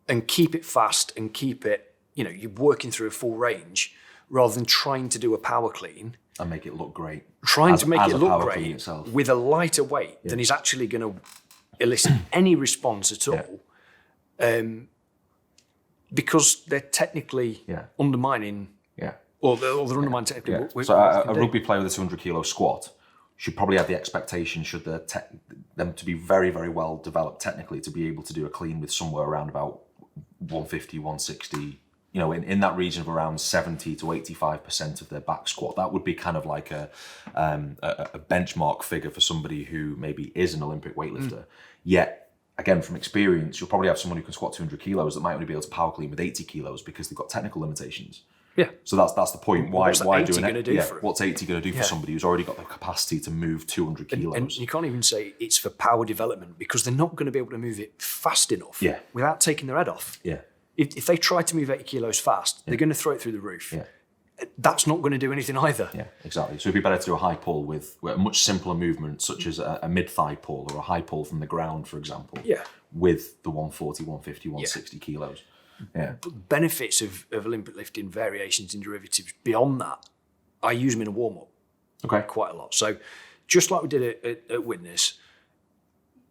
and keep it fast and keep it, you're working through a full range rather than trying to do a power clean and make it look great. Trying to make as it a look power clean great itself. with a lighter weight than is actually going to elicit any response at all, because they're technically undermining, or they're undermining technically. So a rugby player with a 200 kilo squat should probably have the expectation, should them to be very, very well developed technically, to be able to do a clean with somewhere around about 150, 160, in that region of around 70 to 85% of their back squat. That would be kind of like a benchmark figure for somebody who maybe is an Olympic weightlifter. Yet, again, from experience, you'll probably have someone who can squat 200 kilos that might only be able to power clean with 80 kilos because they've got technical limitations. Yeah. So that's the point. Why doing it? What's 80 going to do for somebody who's already got the capacity to move 200 kilos? And you can't even say it's for power development, because they're not going to be able to move it fast enough without taking their head off. Yeah. If they try to move 80 kilos fast, they're going to throw it through the roof. Yeah. That's not going to do anything either. Yeah, exactly. So it'd be better to do a high pull with a much simpler movement, such as a mid-thigh pull or a high pull from the ground, for example, with the 140, 150, 160 kilos. Yeah. But benefits of Olympic lifting, variations in derivatives beyond that, I use them in a warm-up quite a lot. So just like we did at Witness,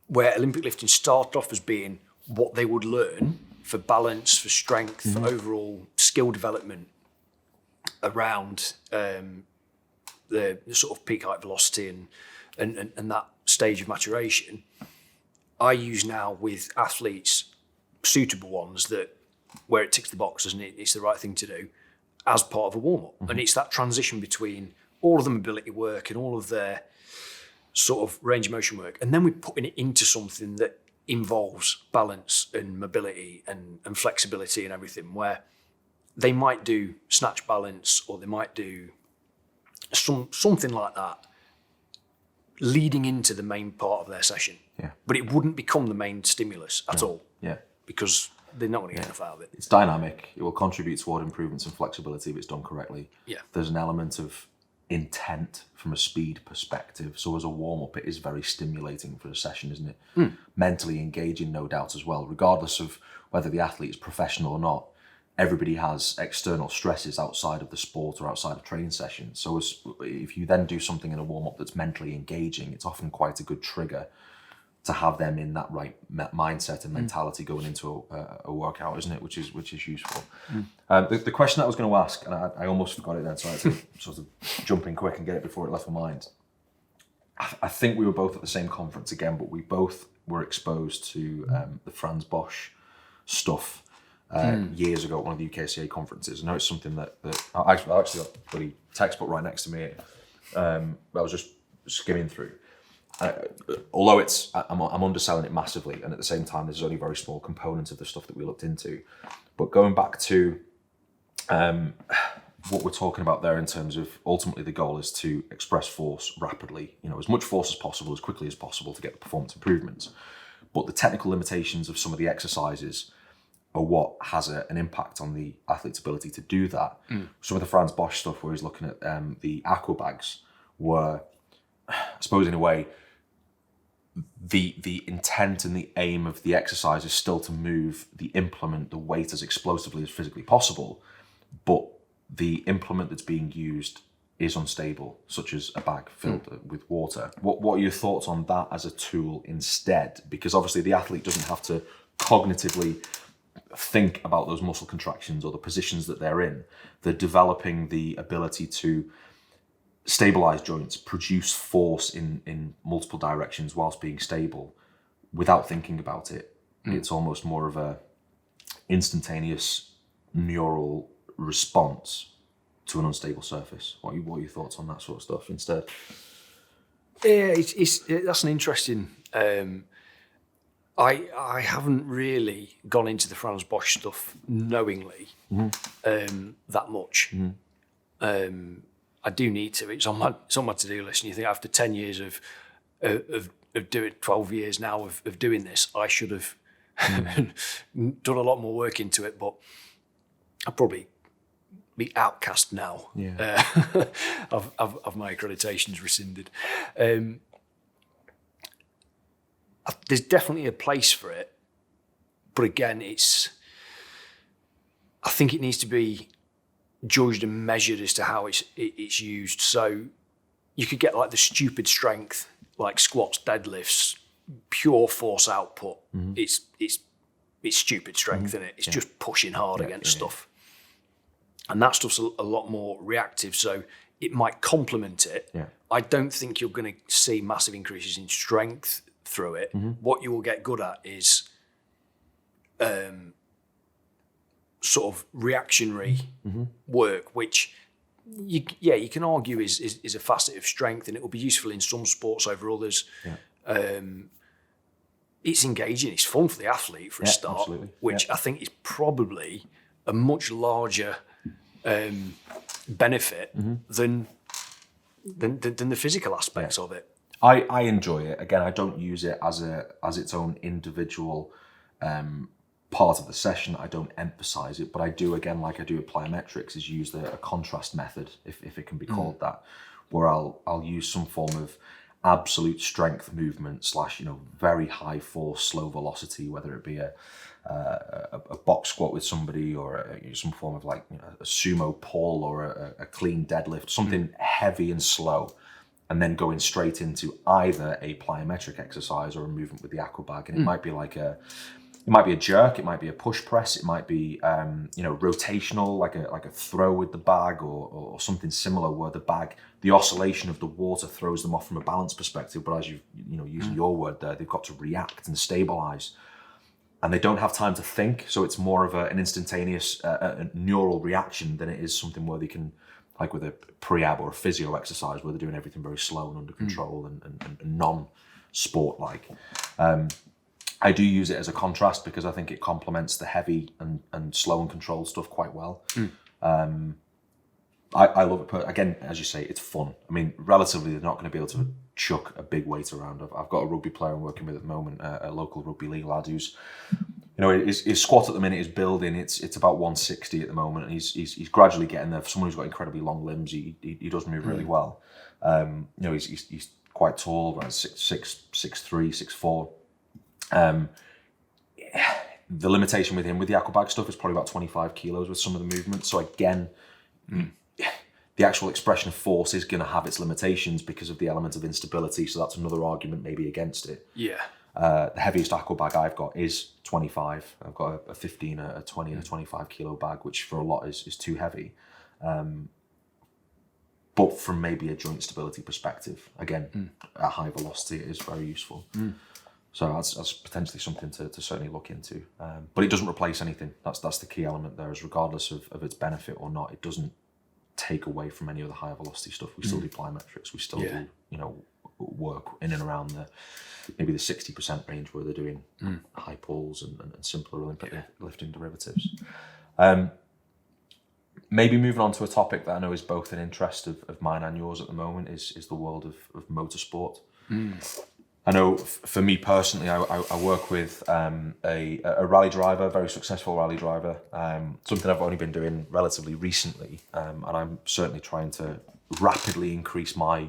where Olympic lifting started off as being what they would learn for balance, for strength, for overall skill development around the sort of peak height velocity and that stage of maturation, I use now with athletes suitable ones that where it ticks the boxes and it's the right thing to do as part of a warm-up. And it's that transition between all of the mobility work and all of their sort of range of motion work, and then we're putting it into something that involves balance and mobility and flexibility and everything, where they might do snatch balance or they might do something like that leading into the main part of their session. Yeah. But it wouldn't become the main stimulus at all. Yeah. Because they're not going to get enough out of it. It's dynamic. It will contribute toward improvements in flexibility if it's done correctly. Yeah. There's an element of intent from a speed perspective. So as a warm-up, it is very stimulating for a session, isn't it? Mentally engaging, no doubt, as well. Regardless of whether the athlete is professional or not, everybody has external stresses outside of the sport or outside of training sessions. So if you then do something in a warm-up that's mentally engaging, it's often quite a good trigger to have them in that right mindset and mentality going into a workout, isn't it? Which is useful. The question I was going to ask, and I almost forgot it then, so I had to sort of jump in quick and get it before it left my mind. I think we were both at the same conference again, but we both were exposed to the Franz Bosch stuff years ago at one of the UKCA conferences. I know it's something that I actually got a bloody textbook right next to me that I was just skimming through. Although I'm underselling it massively, and at the same time, there's only a very small component of the stuff that we looked into. But going back to what we're talking about there in terms of ultimately the goal is to express force rapidly, as much force as possible, as quickly as possible to get the performance improvements. But the technical limitations of some of the exercises are what has an impact on the athlete's ability to do that. Some of the Franz Bosch stuff where he's looking at the aqua bags were, I suppose in a way, the intent and the aim of the exercise is still to move the implement, the weight, as explosively as physically possible, but the implement that's being used is unstable, such as a bag filled with water. What are your thoughts on that as a tool instead? Because obviously the athlete doesn't have to cognitively think about those muscle contractions or the positions that they're in. They're developing the ability to stabilize joints, produce force in multiple directions whilst being stable without thinking about it. It's almost more of a instantaneous neural response to an unstable surface. What are your thoughts on that sort of stuff instead? Yeah, that's an interesting. I haven't really gone into the Franz Bosch stuff knowingly that much. I do need to. It's on my to-do list. And you think after 10 years of doing 12 years now of doing this, I should have done a lot more work into it. But I'll probably be outcast now. Yeah. Of my accreditations rescinded. There's definitely a place for it, but again, I think it needs to be judged and measured as to how it's used. So you could get like the stupid strength, like squats, deadlifts, pure force output. It's stupid strength, isn't it? It's just pushing hard against stuff. And that stuff's a lot more reactive, so it might complement it. Yeah. I don't think you're going to see massive increases in strength through it. What you will get good at is sort of reactionary work, which you can argue is a facet of strength, and it will be useful in some sports over others. Yeah. It's engaging, it's fun for the athlete for a start, absolutely. which I think is probably a much larger benefit than the physical aspects of it. I enjoy it. Again, I don't use it as its own individual part of the session. I don't emphasize it, but I do, again, like I do with plyometrics, is use a contrast method, if it can be called that, where I'll use some form of absolute strength movement / very high force, slow velocity, whether it be a box squat with somebody, or some form of a sumo pull, or a clean deadlift, something heavy and slow, and then going straight into either a plyometric exercise or a movement with the aqua bag. And it might be it might be a jerk, it might be a push press, it might be rotational, like a throw with the bag, or something similar, where the oscillation of the water throws them off from a balance perspective. But as using your word there, they've got to react and stabilize, and they don't have time to think. So it's more of an instantaneous neural reaction than it is something where they can, like with a pre-ab or a physio exercise, where they're doing everything very slow and under control and non-sport like. I do use it as a contrast because I think it complements the heavy and slow and controlled stuff quite well. I love it. Again, as you say, it's fun. I mean, relatively, they're not going to be able to chuck a big weight around. I've got a rugby player I'm working with at the moment, a local rugby league lad who's, his squat at the minute is building. It's about 160 at the moment, and he's gradually getting there. For someone who's got incredibly long limbs, he does move really well. He's quite tall, around 6'3", 6'4". The limitation with him with the aqua bag stuff is probably about 25 kilos with some of the movements. So again, the actual expression of force is going to have its limitations because of the element of instability. So that's another argument maybe against it. Yeah. The heaviest aqua bag I've got is 25. I've got a 15, a 20, and a 25 kilo bag, which for a lot is too heavy. But from maybe a joint stability perspective, again, at high velocity, it is very useful. So that's potentially something to certainly look into. But it doesn't replace anything. That's the key element there, is regardless of its benefit or not, it doesn't take away from any of the higher velocity stuff. We still do plyometrics. We still do, work in and around maybe the 60% range, where they're doing high pulls and simpler Olympic lifting derivatives. Maybe moving on to a topic that I know is both an interest of mine and yours at the moment is the world of motorsport. I know for me personally, I work with a rally driver, a very successful rally driver, something I've only been doing relatively recently, and I'm certainly trying to rapidly increase my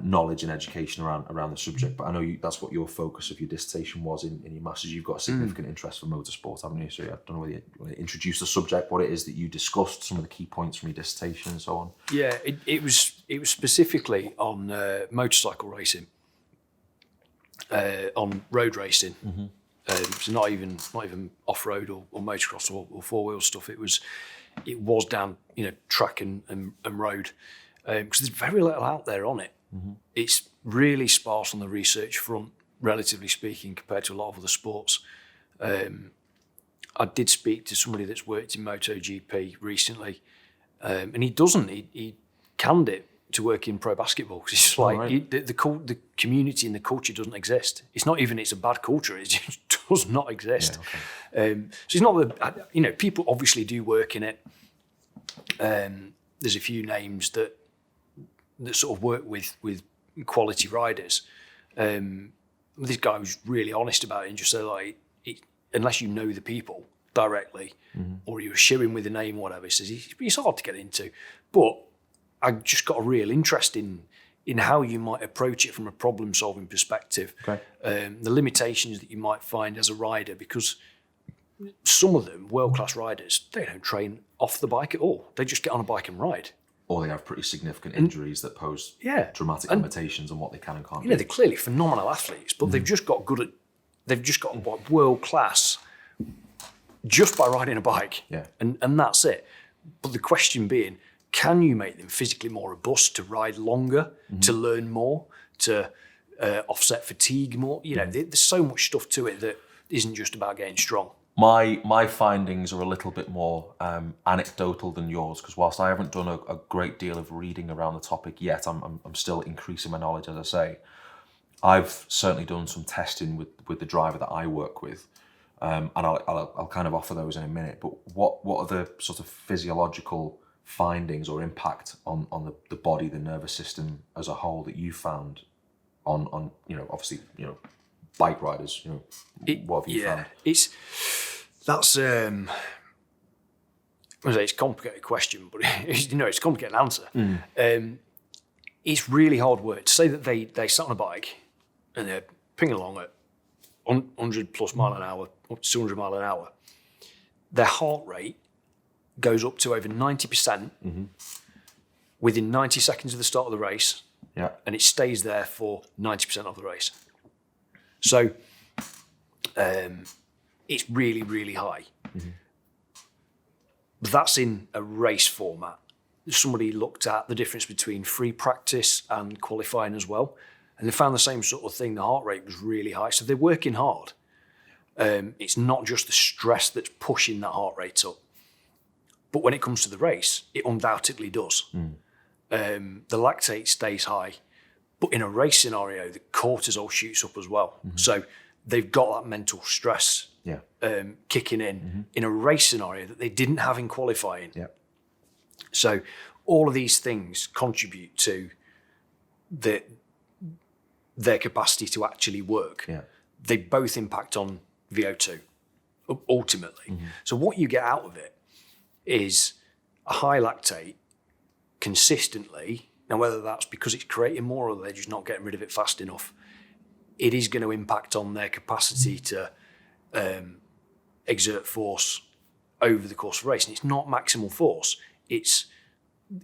knowledge and education around the subject. But I know that's what your focus of your dissertation was in your master's. You've got a significant interest for motorsport, haven't you? So I don't know whether you want to introduce the subject, what it is that you discussed, some of the key points from your dissertation and so on. Yeah, it was specifically on motorcycle racing. On road racing, so not even off-road or motocross or four-wheel stuff. It was down track and road, because there's very little out there on it. It's really sparse on the research front, relatively speaking, compared to a lot of other sports. I did speak to somebody that's worked in MotoGP recently, and he canned it to work in pro basketball, because it's like the community and the culture doesn't exist. It's not even it's a bad culture; it just does not exist. So it's not that people obviously do work in it. There's a few names that sort of work with quality riders. This guy was really honest about it and just said, like, unless you know the people directly, or you're showing with a name or whatever, he says it's hard to get into, but I just got a real interest in how you might approach it from a problem-solving perspective. The limitations that you might find as a rider, because some of them, world-class riders, they don't train off the bike at all. They just get on a bike and ride. Or they have pretty significant injuries that pose dramatic limitations on what they can and can't do. They're clearly phenomenal athletes, but they've just got world class just by riding a bike. Yeah. And that's it. But the question being, can you make them physically more robust to ride longer, to learn more, to offset fatigue more? There's so much stuff to it that isn't just about getting strong. My findings are a little bit more anecdotal than yours, because whilst I haven't done a great deal of reading around the topic yet, I'm still increasing my knowledge, as I say. I've certainly done some testing with the driver that I work with, and I'll kind of offer those in a minute. But what are the sort of physiological findings or impact on the body, the nervous system as a whole that you found on obviously bike riders? What have you found? It's a complicated question, but it's a complicated answer. It's really hard work to say that they sat on a bike and they're pinging along at 100 plus mile an hour, up to 200 mile an hour. Their heart rate goes up to over 90% within 90 seconds of the start of the race, and it stays there for 90% of the race. So it's really, really high. But that's in a race format. Somebody looked at the difference between free practice and qualifying as well, and they found the same sort of thing. The heart rate was really high. So they're working hard. It's not just the stress that's pushing that heart rate up. But when it comes to the race, it undoubtedly does. The lactate stays high. But in a race scenario, the cortisol shoots up as well. So they've got that mental stress kicking in a race scenario that they didn't have in qualifying. So all of these things contribute to their capacity to actually work. They both impact on VO2, ultimately. So what you get out of it is a high lactate consistently. Now, whether that's because it's creating more or they're just not getting rid of it fast enough, it is going to impact on their capacity to exert force over the course of the race. And it's not maximal force. It's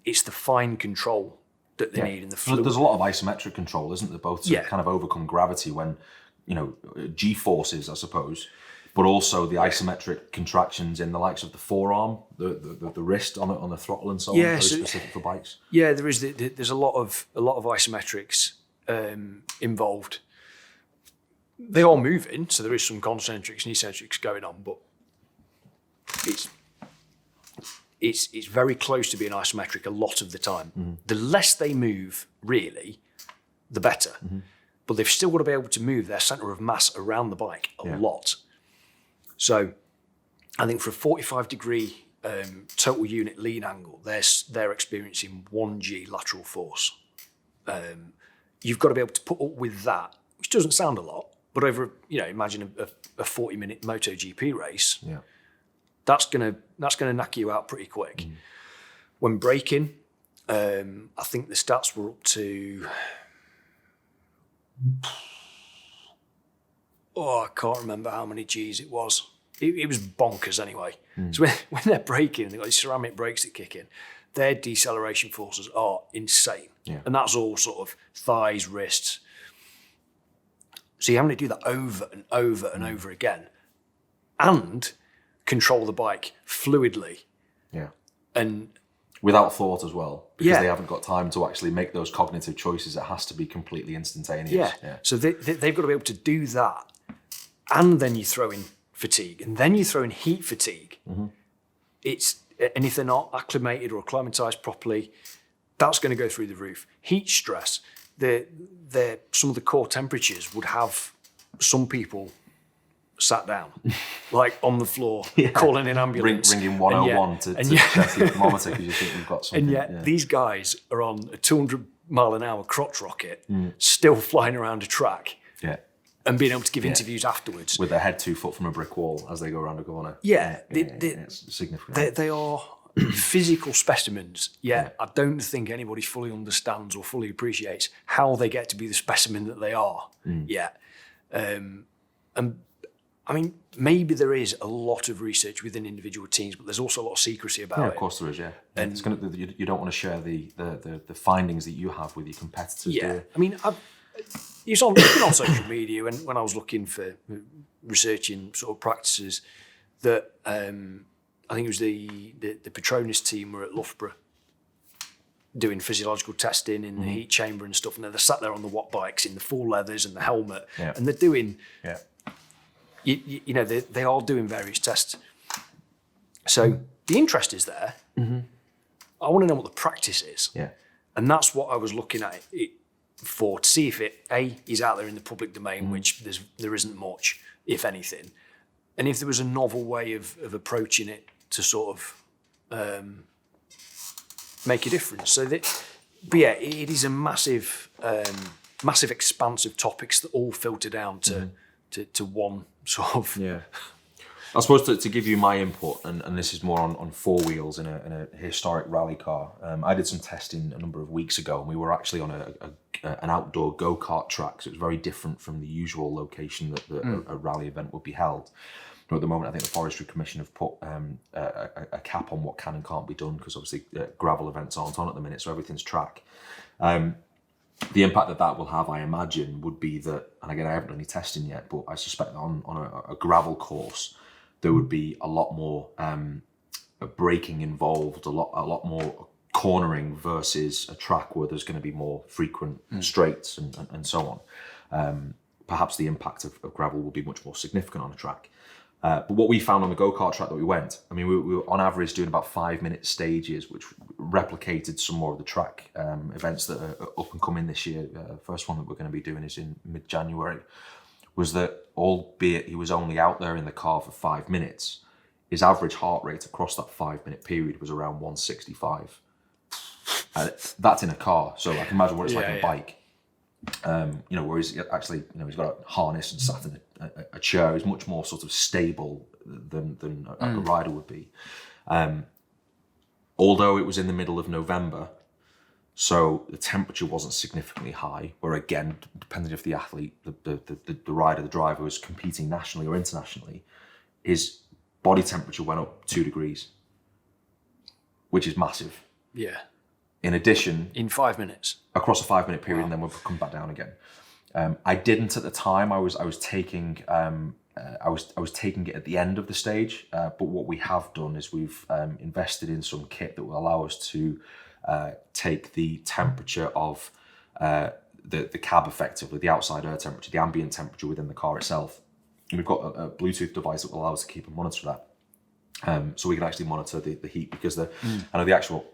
the fine control that they need in the fluid. There's a lot of isometric control, isn't there? Both to kind of overcome gravity when, G-forces, I suppose, but also the isometric contractions in the likes of the forearm, the wrist on the throttle and so on, very specific for bikes. Yeah, there is. There's a lot of isometrics involved. They are moving, so there is some concentrics and eccentrics going on, but it's very close to being isometric a lot of the time. The less they move, really, the better. But they've still got to be able to move their centre of mass around the bike a lot. So I think for a 45-degree total unit lean angle, they're experiencing 1G lateral force. You've got to be able to put up with that, which doesn't sound a lot, but over, imagine a 40-minute MotoGP race, that's gonna knock you out pretty quick. When braking, I think the stats were up to, I can't remember how many Gs it was. It was bonkers anyway. So when they're braking, they've got these ceramic brakes that kick in, their deceleration forces are insane. And that's all sort of thighs, wrists. So you're having to do that over and over and over again and control the bike fluidly. And without thought as well, because they haven't got time to actually make those cognitive choices. It has to be completely instantaneous. So they've got to be able to do that. And then you throw in fatigue, and then you throw in heat fatigue. And if they're not acclimated or acclimatized properly, that's going to go through the roof. Heat stress, some of the core temperatures would have some people sat down, like on the floor, calling in ambulance. Ringing 101 to check your thermometer because you think you've got something. And yet these guys are on a 200 mile an hour crotch rocket, still flying around a track. And being able to give interviews afterwards. With their head 2 foot from a brick wall as they go around a corner. It's significant. They are physical specimens, yet I don't think anybody fully understands or fully appreciates how they get to be the specimen that they are yet. And I mean, maybe there is a lot of research within individual teams, but there's also a lot of secrecy about Yeah, it. of course there is. Yeah, And it's you don't want to share the findings that you have with your competitors. yeah, Do you? I mean, it's been on social media, and when I was looking for researching sort of practices, that I think it was the Petronas team were at Loughborough doing physiological testing in the heat chamber and stuff, and they're sat there on the watt bikes in the full leathers and the helmet, and they're doing, you know, they are doing various tests. So the interest is there. I want to know what the practice is, and that's what I was looking at it for, to see if it is out there in the public domain, which there isn't much, if anything, and if there was a novel way of approaching it to sort of make a difference. So that, but yeah, it is a massive expanse of topics that all filter down to one sort of. Yeah. I suppose to give you my input, and this is more on four wheels in a historic rally car. I did some testing a number of weeks ago, and we were actually on an outdoor go-kart track, so it was very different from the usual location that a rally event would be held. At the moment, I think the Forestry Commission have put a cap on what can and can't be done, because obviously gravel events aren't on at the minute, so everything's track. The impact that will have, I imagine, would be that, and again, I haven't done any testing yet, but I suspect that on a gravel course, there would be a lot more braking involved, a lot more cornering versus a track where there's going to be more frequent straights and so on. Perhaps the impact of gravel will be much more significant on a track. But what we found on the go-kart track that we went, I mean, we were on average doing about 5-minute stages, which replicated some more of the track events that are up and coming this year. First one that we're going to be doing is in mid-January. Was that, albeit he was only out there in the car for 5 minutes, his average heart rate across that 5-minute period was around 165. That's in a car, so I can imagine what it's like on a bike. You know, where he's actually, you know, he's got a harness and sat in a chair. He's much more sort of stable than a rider would be. Although it was in the middle of November, so the temperature wasn't significantly high, where again, depending if the athlete, the rider, the driver was competing nationally or internationally, his body temperature went up 2 degrees, which is massive. Yeah. In addition, in 5 minutes, across a 5-minute period, and then we'll come back down again. I didn't at the time. I was taking it at the end of the stage. But what we have done is we've invested in some kit that will allow us to take the temperature of the cab, effectively the outside air temperature, the ambient temperature within the car itself. And we've got a Bluetooth device that will allow us to keep and monitor that. So we can actually monitor the heat, because I know the actual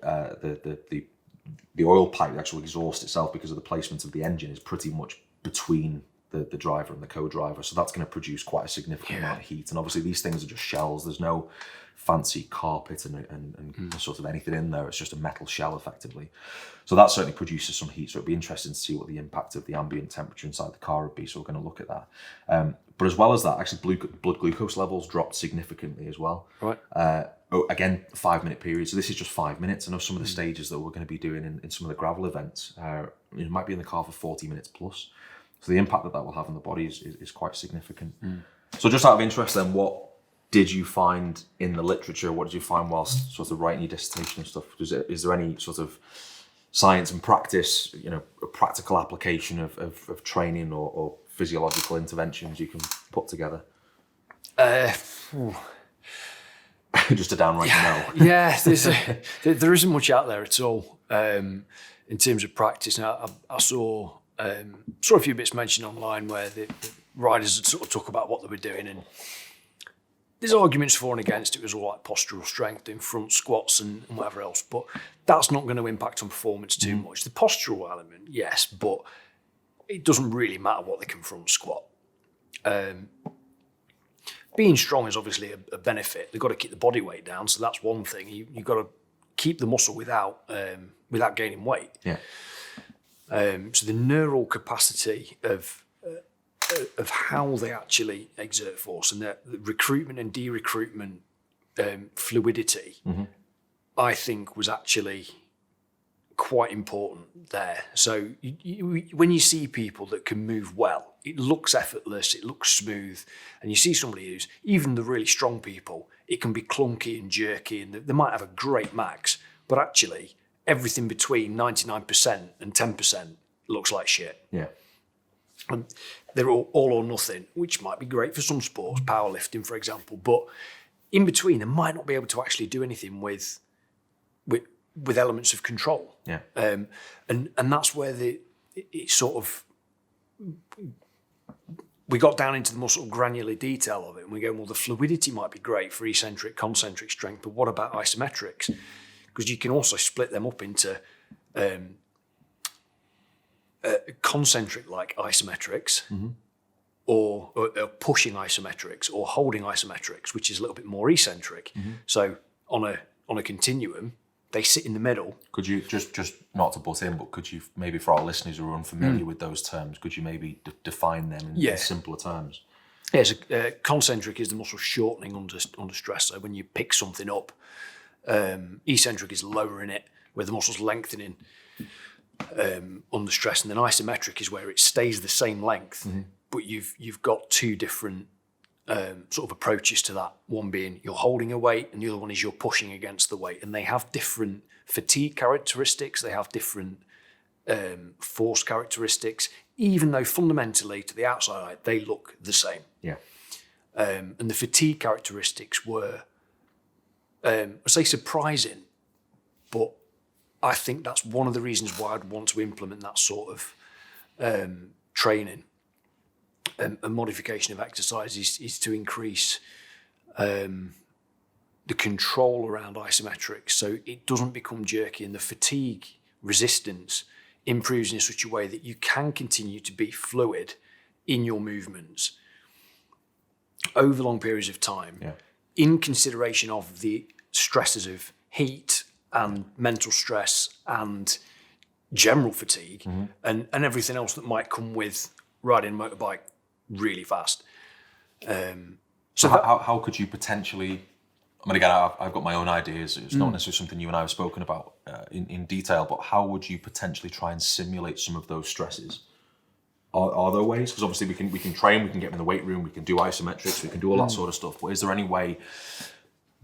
the oil pipe, the actual exhaust itself, because of the placement of the engine, is pretty much between the driver and the co-driver. So that's going to produce quite a significant amount of heat. And obviously these things are just shells. There's no fancy carpet and sort of anything in there. It's just a metal shell, effectively. So that certainly produces some heat. So it'd be interesting to see what the impact of the ambient temperature inside the car would be. So we're going to look at that. But as well as that, actually blood glucose levels dropped significantly as well. Right. Again, 5-minute period. So this is just 5 minutes. I know some of the stages that we're going to be doing in some of the gravel events, it might be in the car for 40 minutes plus. So the impact that will have on the body is quite significant. So just out of interest then, what did you find in the literature? What did you find whilst sort of writing your dissertation and stuff? Is there any sort of science and practice, you know, a practical application of training or physiological interventions you can put together? Just a downright no. Yeah, there isn't much out there at all in terms of practice. Now, I saw a few bits mentioned online where the riders had sort of talk about what they were doing, and there's arguments for and against. It was all like postural strength, doing front squats and whatever else, but that's not going to impact on performance too much. The postural element, yes, but it doesn't really matter what they can front squat. Being strong is obviously a benefit. They've got to keep the body weight down, so that's one thing. You've got to keep the muscle without gaining weight. Yeah. So the neural capacity of how they actually exert force and the recruitment and de-recruitment fluidity, I think was actually quite important there. So when you see people that can move well, it looks effortless, it looks smooth, and you see somebody who's, even the really strong people, it can be clunky and jerky, and they might have a great max, but actually everything between 99% and 10% looks like shit. Yeah. And they're all or nothing, which might be great for some sports, powerlifting, for example. But in between, they might not be able to actually do anything with elements of control. Yeah. And that's where it sort of, we got down into the more sort of granular detail of it, and we go, well, the fluidity might be great for eccentric, concentric strength, but what about isometrics? Because you can also split them up into concentric like isometrics, or pushing isometrics, or holding isometrics, which is a little bit more eccentric. So on a continuum, they sit in the middle. Could you just not to butt in, but could you maybe, for our listeners who are unfamiliar with those terms, could you maybe define them in simpler terms? Yeah, so, concentric is the muscle shortening under stress. So when you pick something up, eccentric is lowering it, where the muscle's lengthening under stress, and then isometric is where it stays the same length, but you've got two different sort of approaches to that. One being you're holding a weight, and the other one is you're pushing against the weight, and they have different fatigue characteristics. They have different force characteristics, even though fundamentally to the outside eye they look the same. Yeah. And the fatigue characteristics were, I say, surprising, but I think that's one of the reasons why I'd want to implement that sort of training and modification of exercise is to increase the control around isometrics, so it doesn't become jerky, and the fatigue resistance improves in such a way that you can continue to be fluid in your movements over long periods of time, in consideration of the stresses of heat and mental stress and general fatigue, and everything else that might come with riding a motorbike really fast. So how could you potentially, I mean, again, I've got my own ideas. It's not necessarily something you and I have spoken about in detail, but how would you potentially try and simulate some of those stresses? Are there ways? Because obviously we can train, we can get in the weight room, we can do isometrics, we can do all that sort of stuff. But is there any way,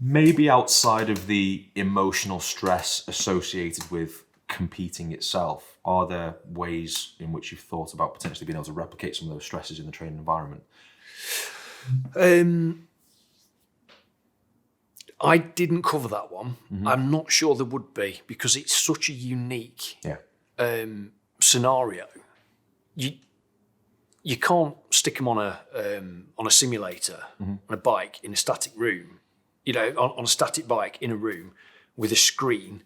maybe outside of the emotional stress associated with competing itself, are there ways in which you've thought about potentially being able to replicate some of those stresses in the training environment? I didn't cover that one. I'm not sure there would be, because it's such a unique scenario. You can't stick them on a simulator, on a bike in a static room, on a static bike in a room with a screen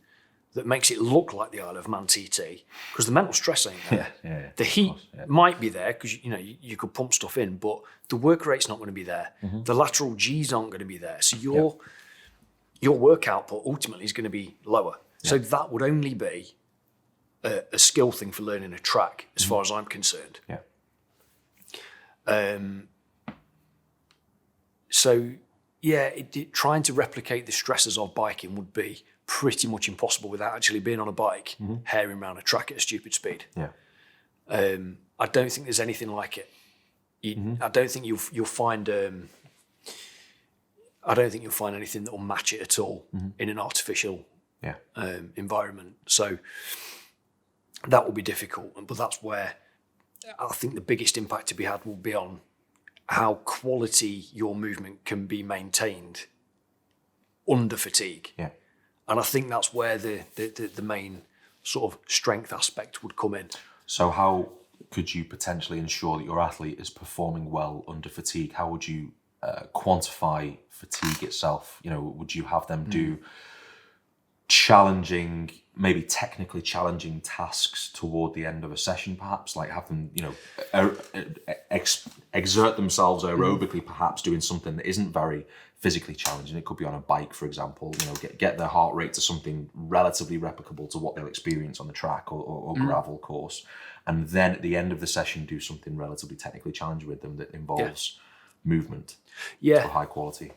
that makes it look like the Isle of Man TT, because the mental stress ain't there. The heat might be there because you could pump stuff in, but the work rate's not going to be there. The lateral G's aren't going to be there, so your work output ultimately is going to be lower. So that would only be a skill thing for learning a track, as far as I'm concerned. Trying to replicate the stresses of biking would be pretty much impossible without actually being on a bike, herring around a track at a stupid speed. I don't think there's anything like it. I don't think you'll find. I don't think you'll find anything that will match it at all in an artificial environment. So that will be difficult, but that's where I think the biggest impact to be had will be on how quality your movement can be maintained under fatigue. And I think that's where the main sort of strength aspect would come in. So how could you potentially ensure that your athlete is performing well under fatigue? How would you quantify fatigue itself? Would you have them do challenging, maybe technically challenging tasks toward the end of a session, perhaps? Like have them, exert themselves aerobically, perhaps doing something that isn't very physically challenging. It could be on a bike, for example, get their heart rate to something relatively replicable to what they'll experience on the track or gravel course. And then at the end of the session, do something relatively technically challenging with them that involves movement to high quality.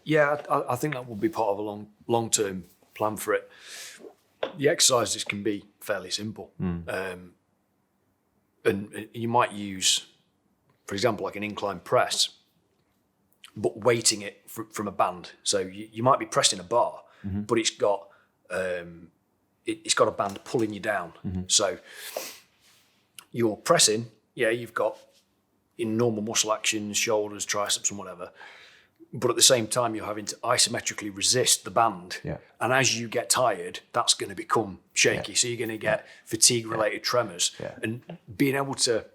I think that would be part of a long-term plan for it. The exercises can be fairly simple. And you might use for example, like an incline press, but weighting it from a band. So you might be pressing a bar, but it's got a band pulling you down. So you're pressing, you've got in normal muscle actions, shoulders, triceps and whatever, but at the same time you're having to isometrically resist the band. And as you get tired, that's going to become shaky. So you're going to get fatigue related tremors. And being able to,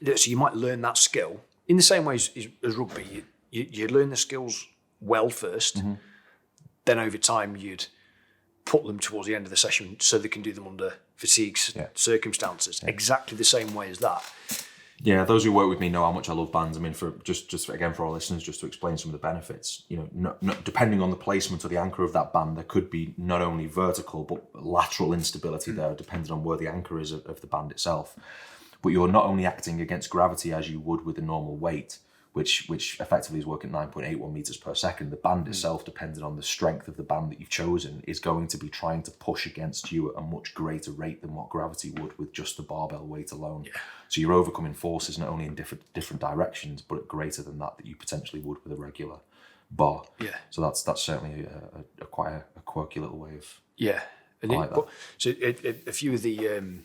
so you might learn that skill in the same way as rugby. You learn the skills well first, then over time you'd put them towards the end of the session so they can do them under fatigue circumstances. Exactly the same way as that. Yeah, those who work with me know how much I love bands. I mean, for again for our listeners, just to explain some of the benefits. Depending on the placement of the anchor of that band, there could be not only vertical but lateral instability there, depending on where the anchor is of the band itself. But you're not only acting against gravity as you would with a normal weight, which effectively is working at 9.81 meters per second. The band itself, depending on the strength of the band that you've chosen, is going to be trying to push against you at a much greater rate than what gravity would with just the barbell weight alone. So you're overcoming forces not only in different directions, but at greater than that you potentially would with a regular bar. So that's certainly quite a quirky little way of. And I like that. So a few of the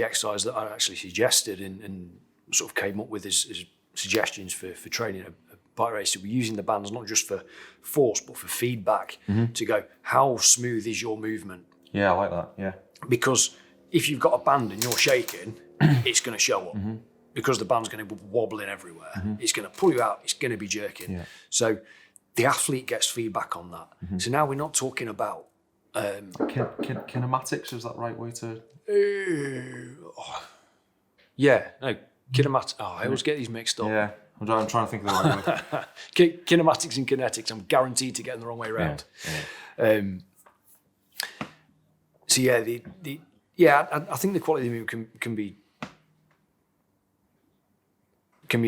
exercises that I actually suggested and sort of came up with as suggestions for training a bike race. So we're using the bands not just for force, but for feedback to go, how smooth is your movement? Yeah, I like that, yeah. Because if you've got a band and you're shaking, it's going to show up. Because the band's going to be wobbling everywhere. It's going to pull you out, it's going to be jerking. So the athlete gets feedback on that. So now we're not talking about... kinematics, is that the right way to... Kinematics. I always get these mixed up. Yeah, I'm trying to think of the right way. Kinematics and kinetics, I'm guaranteed to get them the wrong way around. I think the quality of the movement can be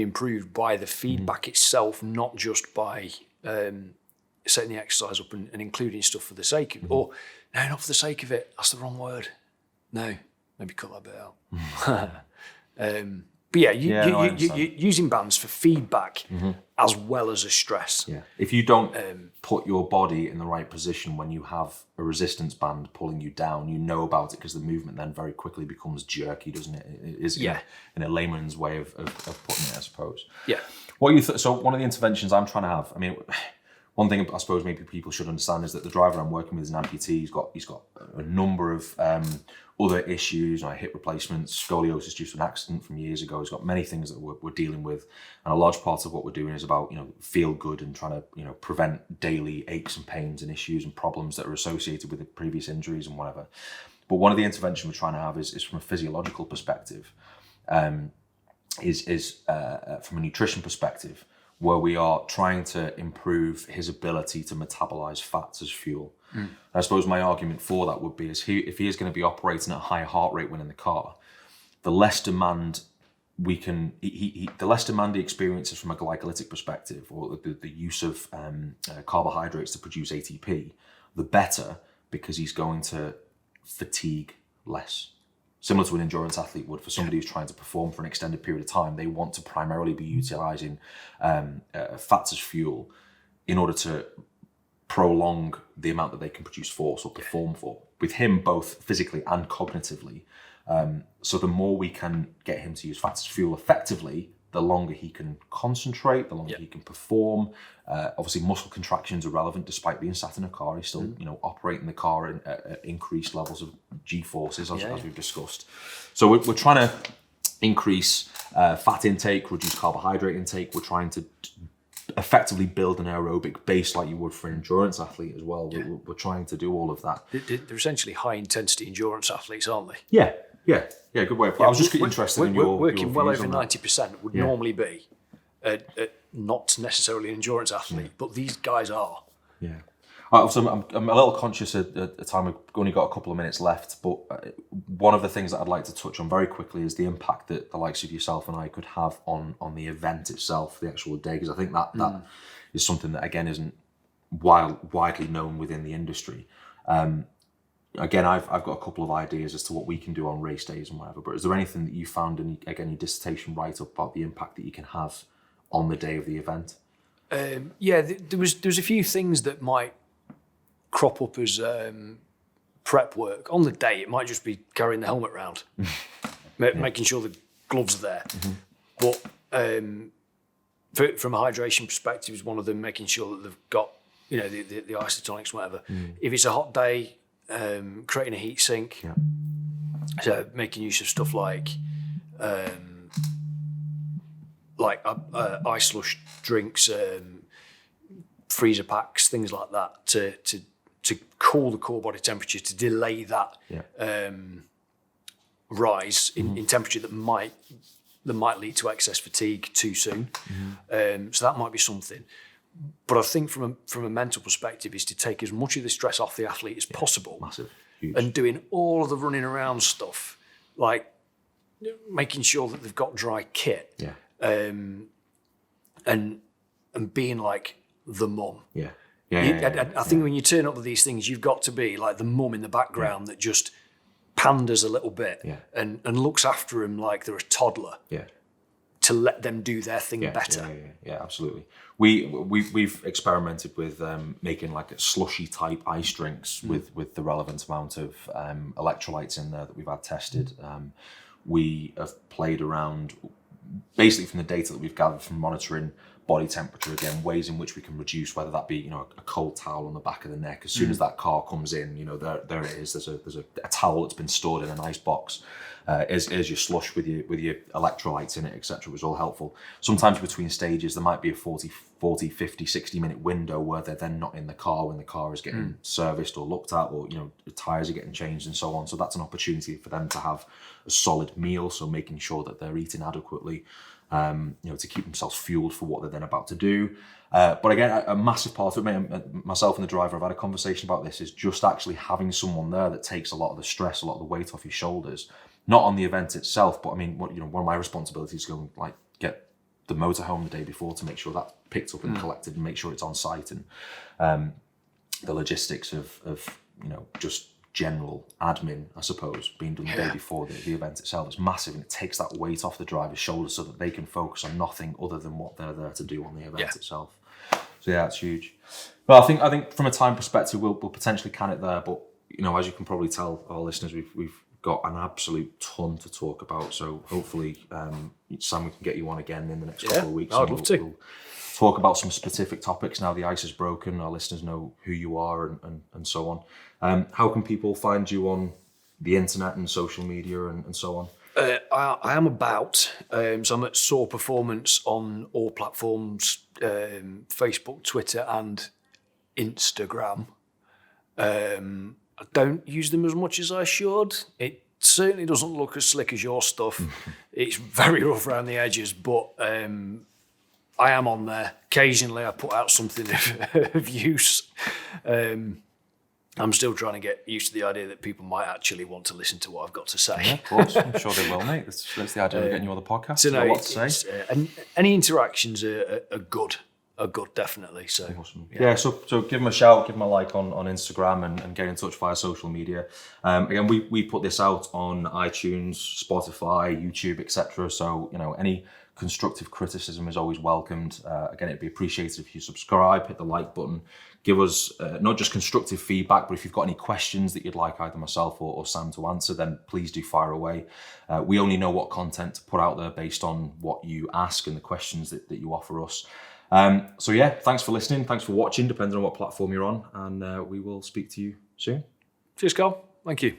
improved by the feedback itself, not just by setting the exercise up and including stuff for the sake of it. Or, no, not for the sake of it. That's the wrong word. No, maybe cut that bit out. But using bands for feedback as well as a stress. If you don't put your body in the right position when you have a resistance band pulling you down, you know about it because the movement then very quickly becomes jerky, doesn't it? It is in a layman's way of putting it, I suppose. So one of the interventions I'm trying to have, I mean, one thing I suppose maybe people should understand is that the driver I'm working with is an amputee. He's got a number of other issues, like hip replacements, scoliosis due to an accident from years ago. He's got many things that we're dealing with, and a large part of what we're doing is about feel good and trying to prevent daily aches and pains and issues and problems that are associated with the previous injuries and whatever. But one of the interventions we're trying to have is from a physiological perspective, is from a nutrition perspective, where we are trying to improve his ability to metabolize fats as fuel. I suppose my argument for that would be if he is going to be operating at a high heart rate when in the car, the less demand the less demand he experiences from a glycolytic perspective, or the use of carbohydrates to produce ATP, the better, because he's going to fatigue less. Similar to an endurance athlete would. For somebody who's trying to perform for an extended period of time, they want to primarily be utilizing fats as fuel in order to prolong the amount that they can produce force or perform for. With him, both physically and cognitively. So the more we can get him to use fats as fuel effectively, the longer he can concentrate, the longer he can perform. Obviously, muscle contractions are relevant despite being sat in a car. He's still, operating the car at increased levels of G-forces, as we've discussed. So we're trying to increase fat intake, reduce carbohydrate intake. We're trying to effectively build an aerobic base like you would for an endurance athlete as well. We're trying to do all of that. They're essentially high-intensity endurance athletes, aren't they? Yeah, good way of putting it. I was just interested in your working well over 90%. 90% would normally be not necessarily an endurance athlete, but these guys are. Yeah. So I'm a little conscious at the time. We've only got a couple of minutes left, but one of the things that I'd like to touch on very quickly is the impact that the likes of yourself and I could have on the event itself, the actual day, because I think that is something that, again, isn't widely known within the industry. again, I've got a couple of ideas as to what we can do on race days and whatever, but is there anything that you found in, again, your dissertation write-up about the impact that you can have on the day of the event? There was a few things that might crop up as prep work. On the day, it might just be carrying the helmet around, making sure the gloves are there. But from a hydration perspective, is one of them making sure that they've got, the isotonics, whatever. If it's a hot day, creating a heat sink. Yeah. So making use of stuff like ice slush drinks, freezer packs, things like that to cool the core body temperature, to delay that rise in temperature that might lead to excess fatigue too soon. So that might be something. But I think from a mental perspective is to take as much of the stress off the athlete as possible. Massive, huge. And doing all of the running around stuff, like making sure that they've got dry kit. Yeah. And being like the mum. Yeah. I think when you turn up with these things, you've got to be like the mum in the background that just panders a little bit and looks after them like they're a toddler. Yeah. To let them do their thing better. Yeah, absolutely. We've experimented with making like a slushy type ice drinks with the relevant amount of electrolytes in there that we've had tested. We have played around basically from the data that we've gathered from monitoring body temperature, again, ways in which we can reduce, whether that be, a cold towel on the back of the neck. As soon as that car comes in, there it is. There's a towel that's been stored in an ice box. Is your slush with your electrolytes in it, etc. was all helpful. Sometimes between stages, there might be a 40, 50, 60-minute window where they're then not in the car when the car is getting serviced or looked at, or, the tyres are getting changed and so on. So that's an opportunity for them to have a solid meal. So making sure that they're eating adequately, to keep themselves fueled for what they're then about to do. But again, a massive part of it, myself and the driver have had a conversation about this, is just actually having someone there that takes a lot of the stress, a lot of the weight off your shoulders. Not on the event itself, but I mean, one of my responsibilities is to go and get the motor home the day before to make sure that's picked up and collected and make sure it's on site, and the logistics of just general admin, I suppose, being done the day before the event itself is massive, and it takes that weight off the driver's shoulders so that they can focus on nothing other than what they're there to do on the event itself. So yeah, it's huge. But I think from a time perspective, we'll potentially can it there. But as you can probably tell our listeners, we've got an absolute ton to talk about. So hopefully, Sam, we can get you on again in the next couple of weeks. I'd love to. We'll talk about some specific topics now the ice is broken. Our listeners know who you are and so on. How can people find you on the internet and social media and so on? I am about, so I'm at Soar Performance on all platforms, Facebook, Twitter and Instagram. I don't use them as much as I should. It certainly doesn't look as slick as your stuff. It's very rough around the edges, but I am on there. Occasionally I put out something of use. I'm still trying to get used to the idea that people might actually want to listen to what I've got to say. Yeah, of course. I'm sure they will, mate. That's the idea of getting you on the podcast. So a lot to say. And any interactions are good. Are good, definitely. So awesome. Yeah. So give them a shout, give them a like on Instagram, and get in touch via social media. Again, we put this out on iTunes, Spotify, YouTube, etc. So any constructive criticism is always welcomed. Again, it'd be appreciated if you subscribe, hit the like button, give us not just constructive feedback, but if you've got any questions that you'd like either myself or Sam to answer, then please do fire away. We only know what content to put out there based on what you ask and the questions that you offer us. So yeah, thanks for listening. Thanks for watching, depending on what platform you're on. And we will speak to you soon. Cheers, Carl. Thank you.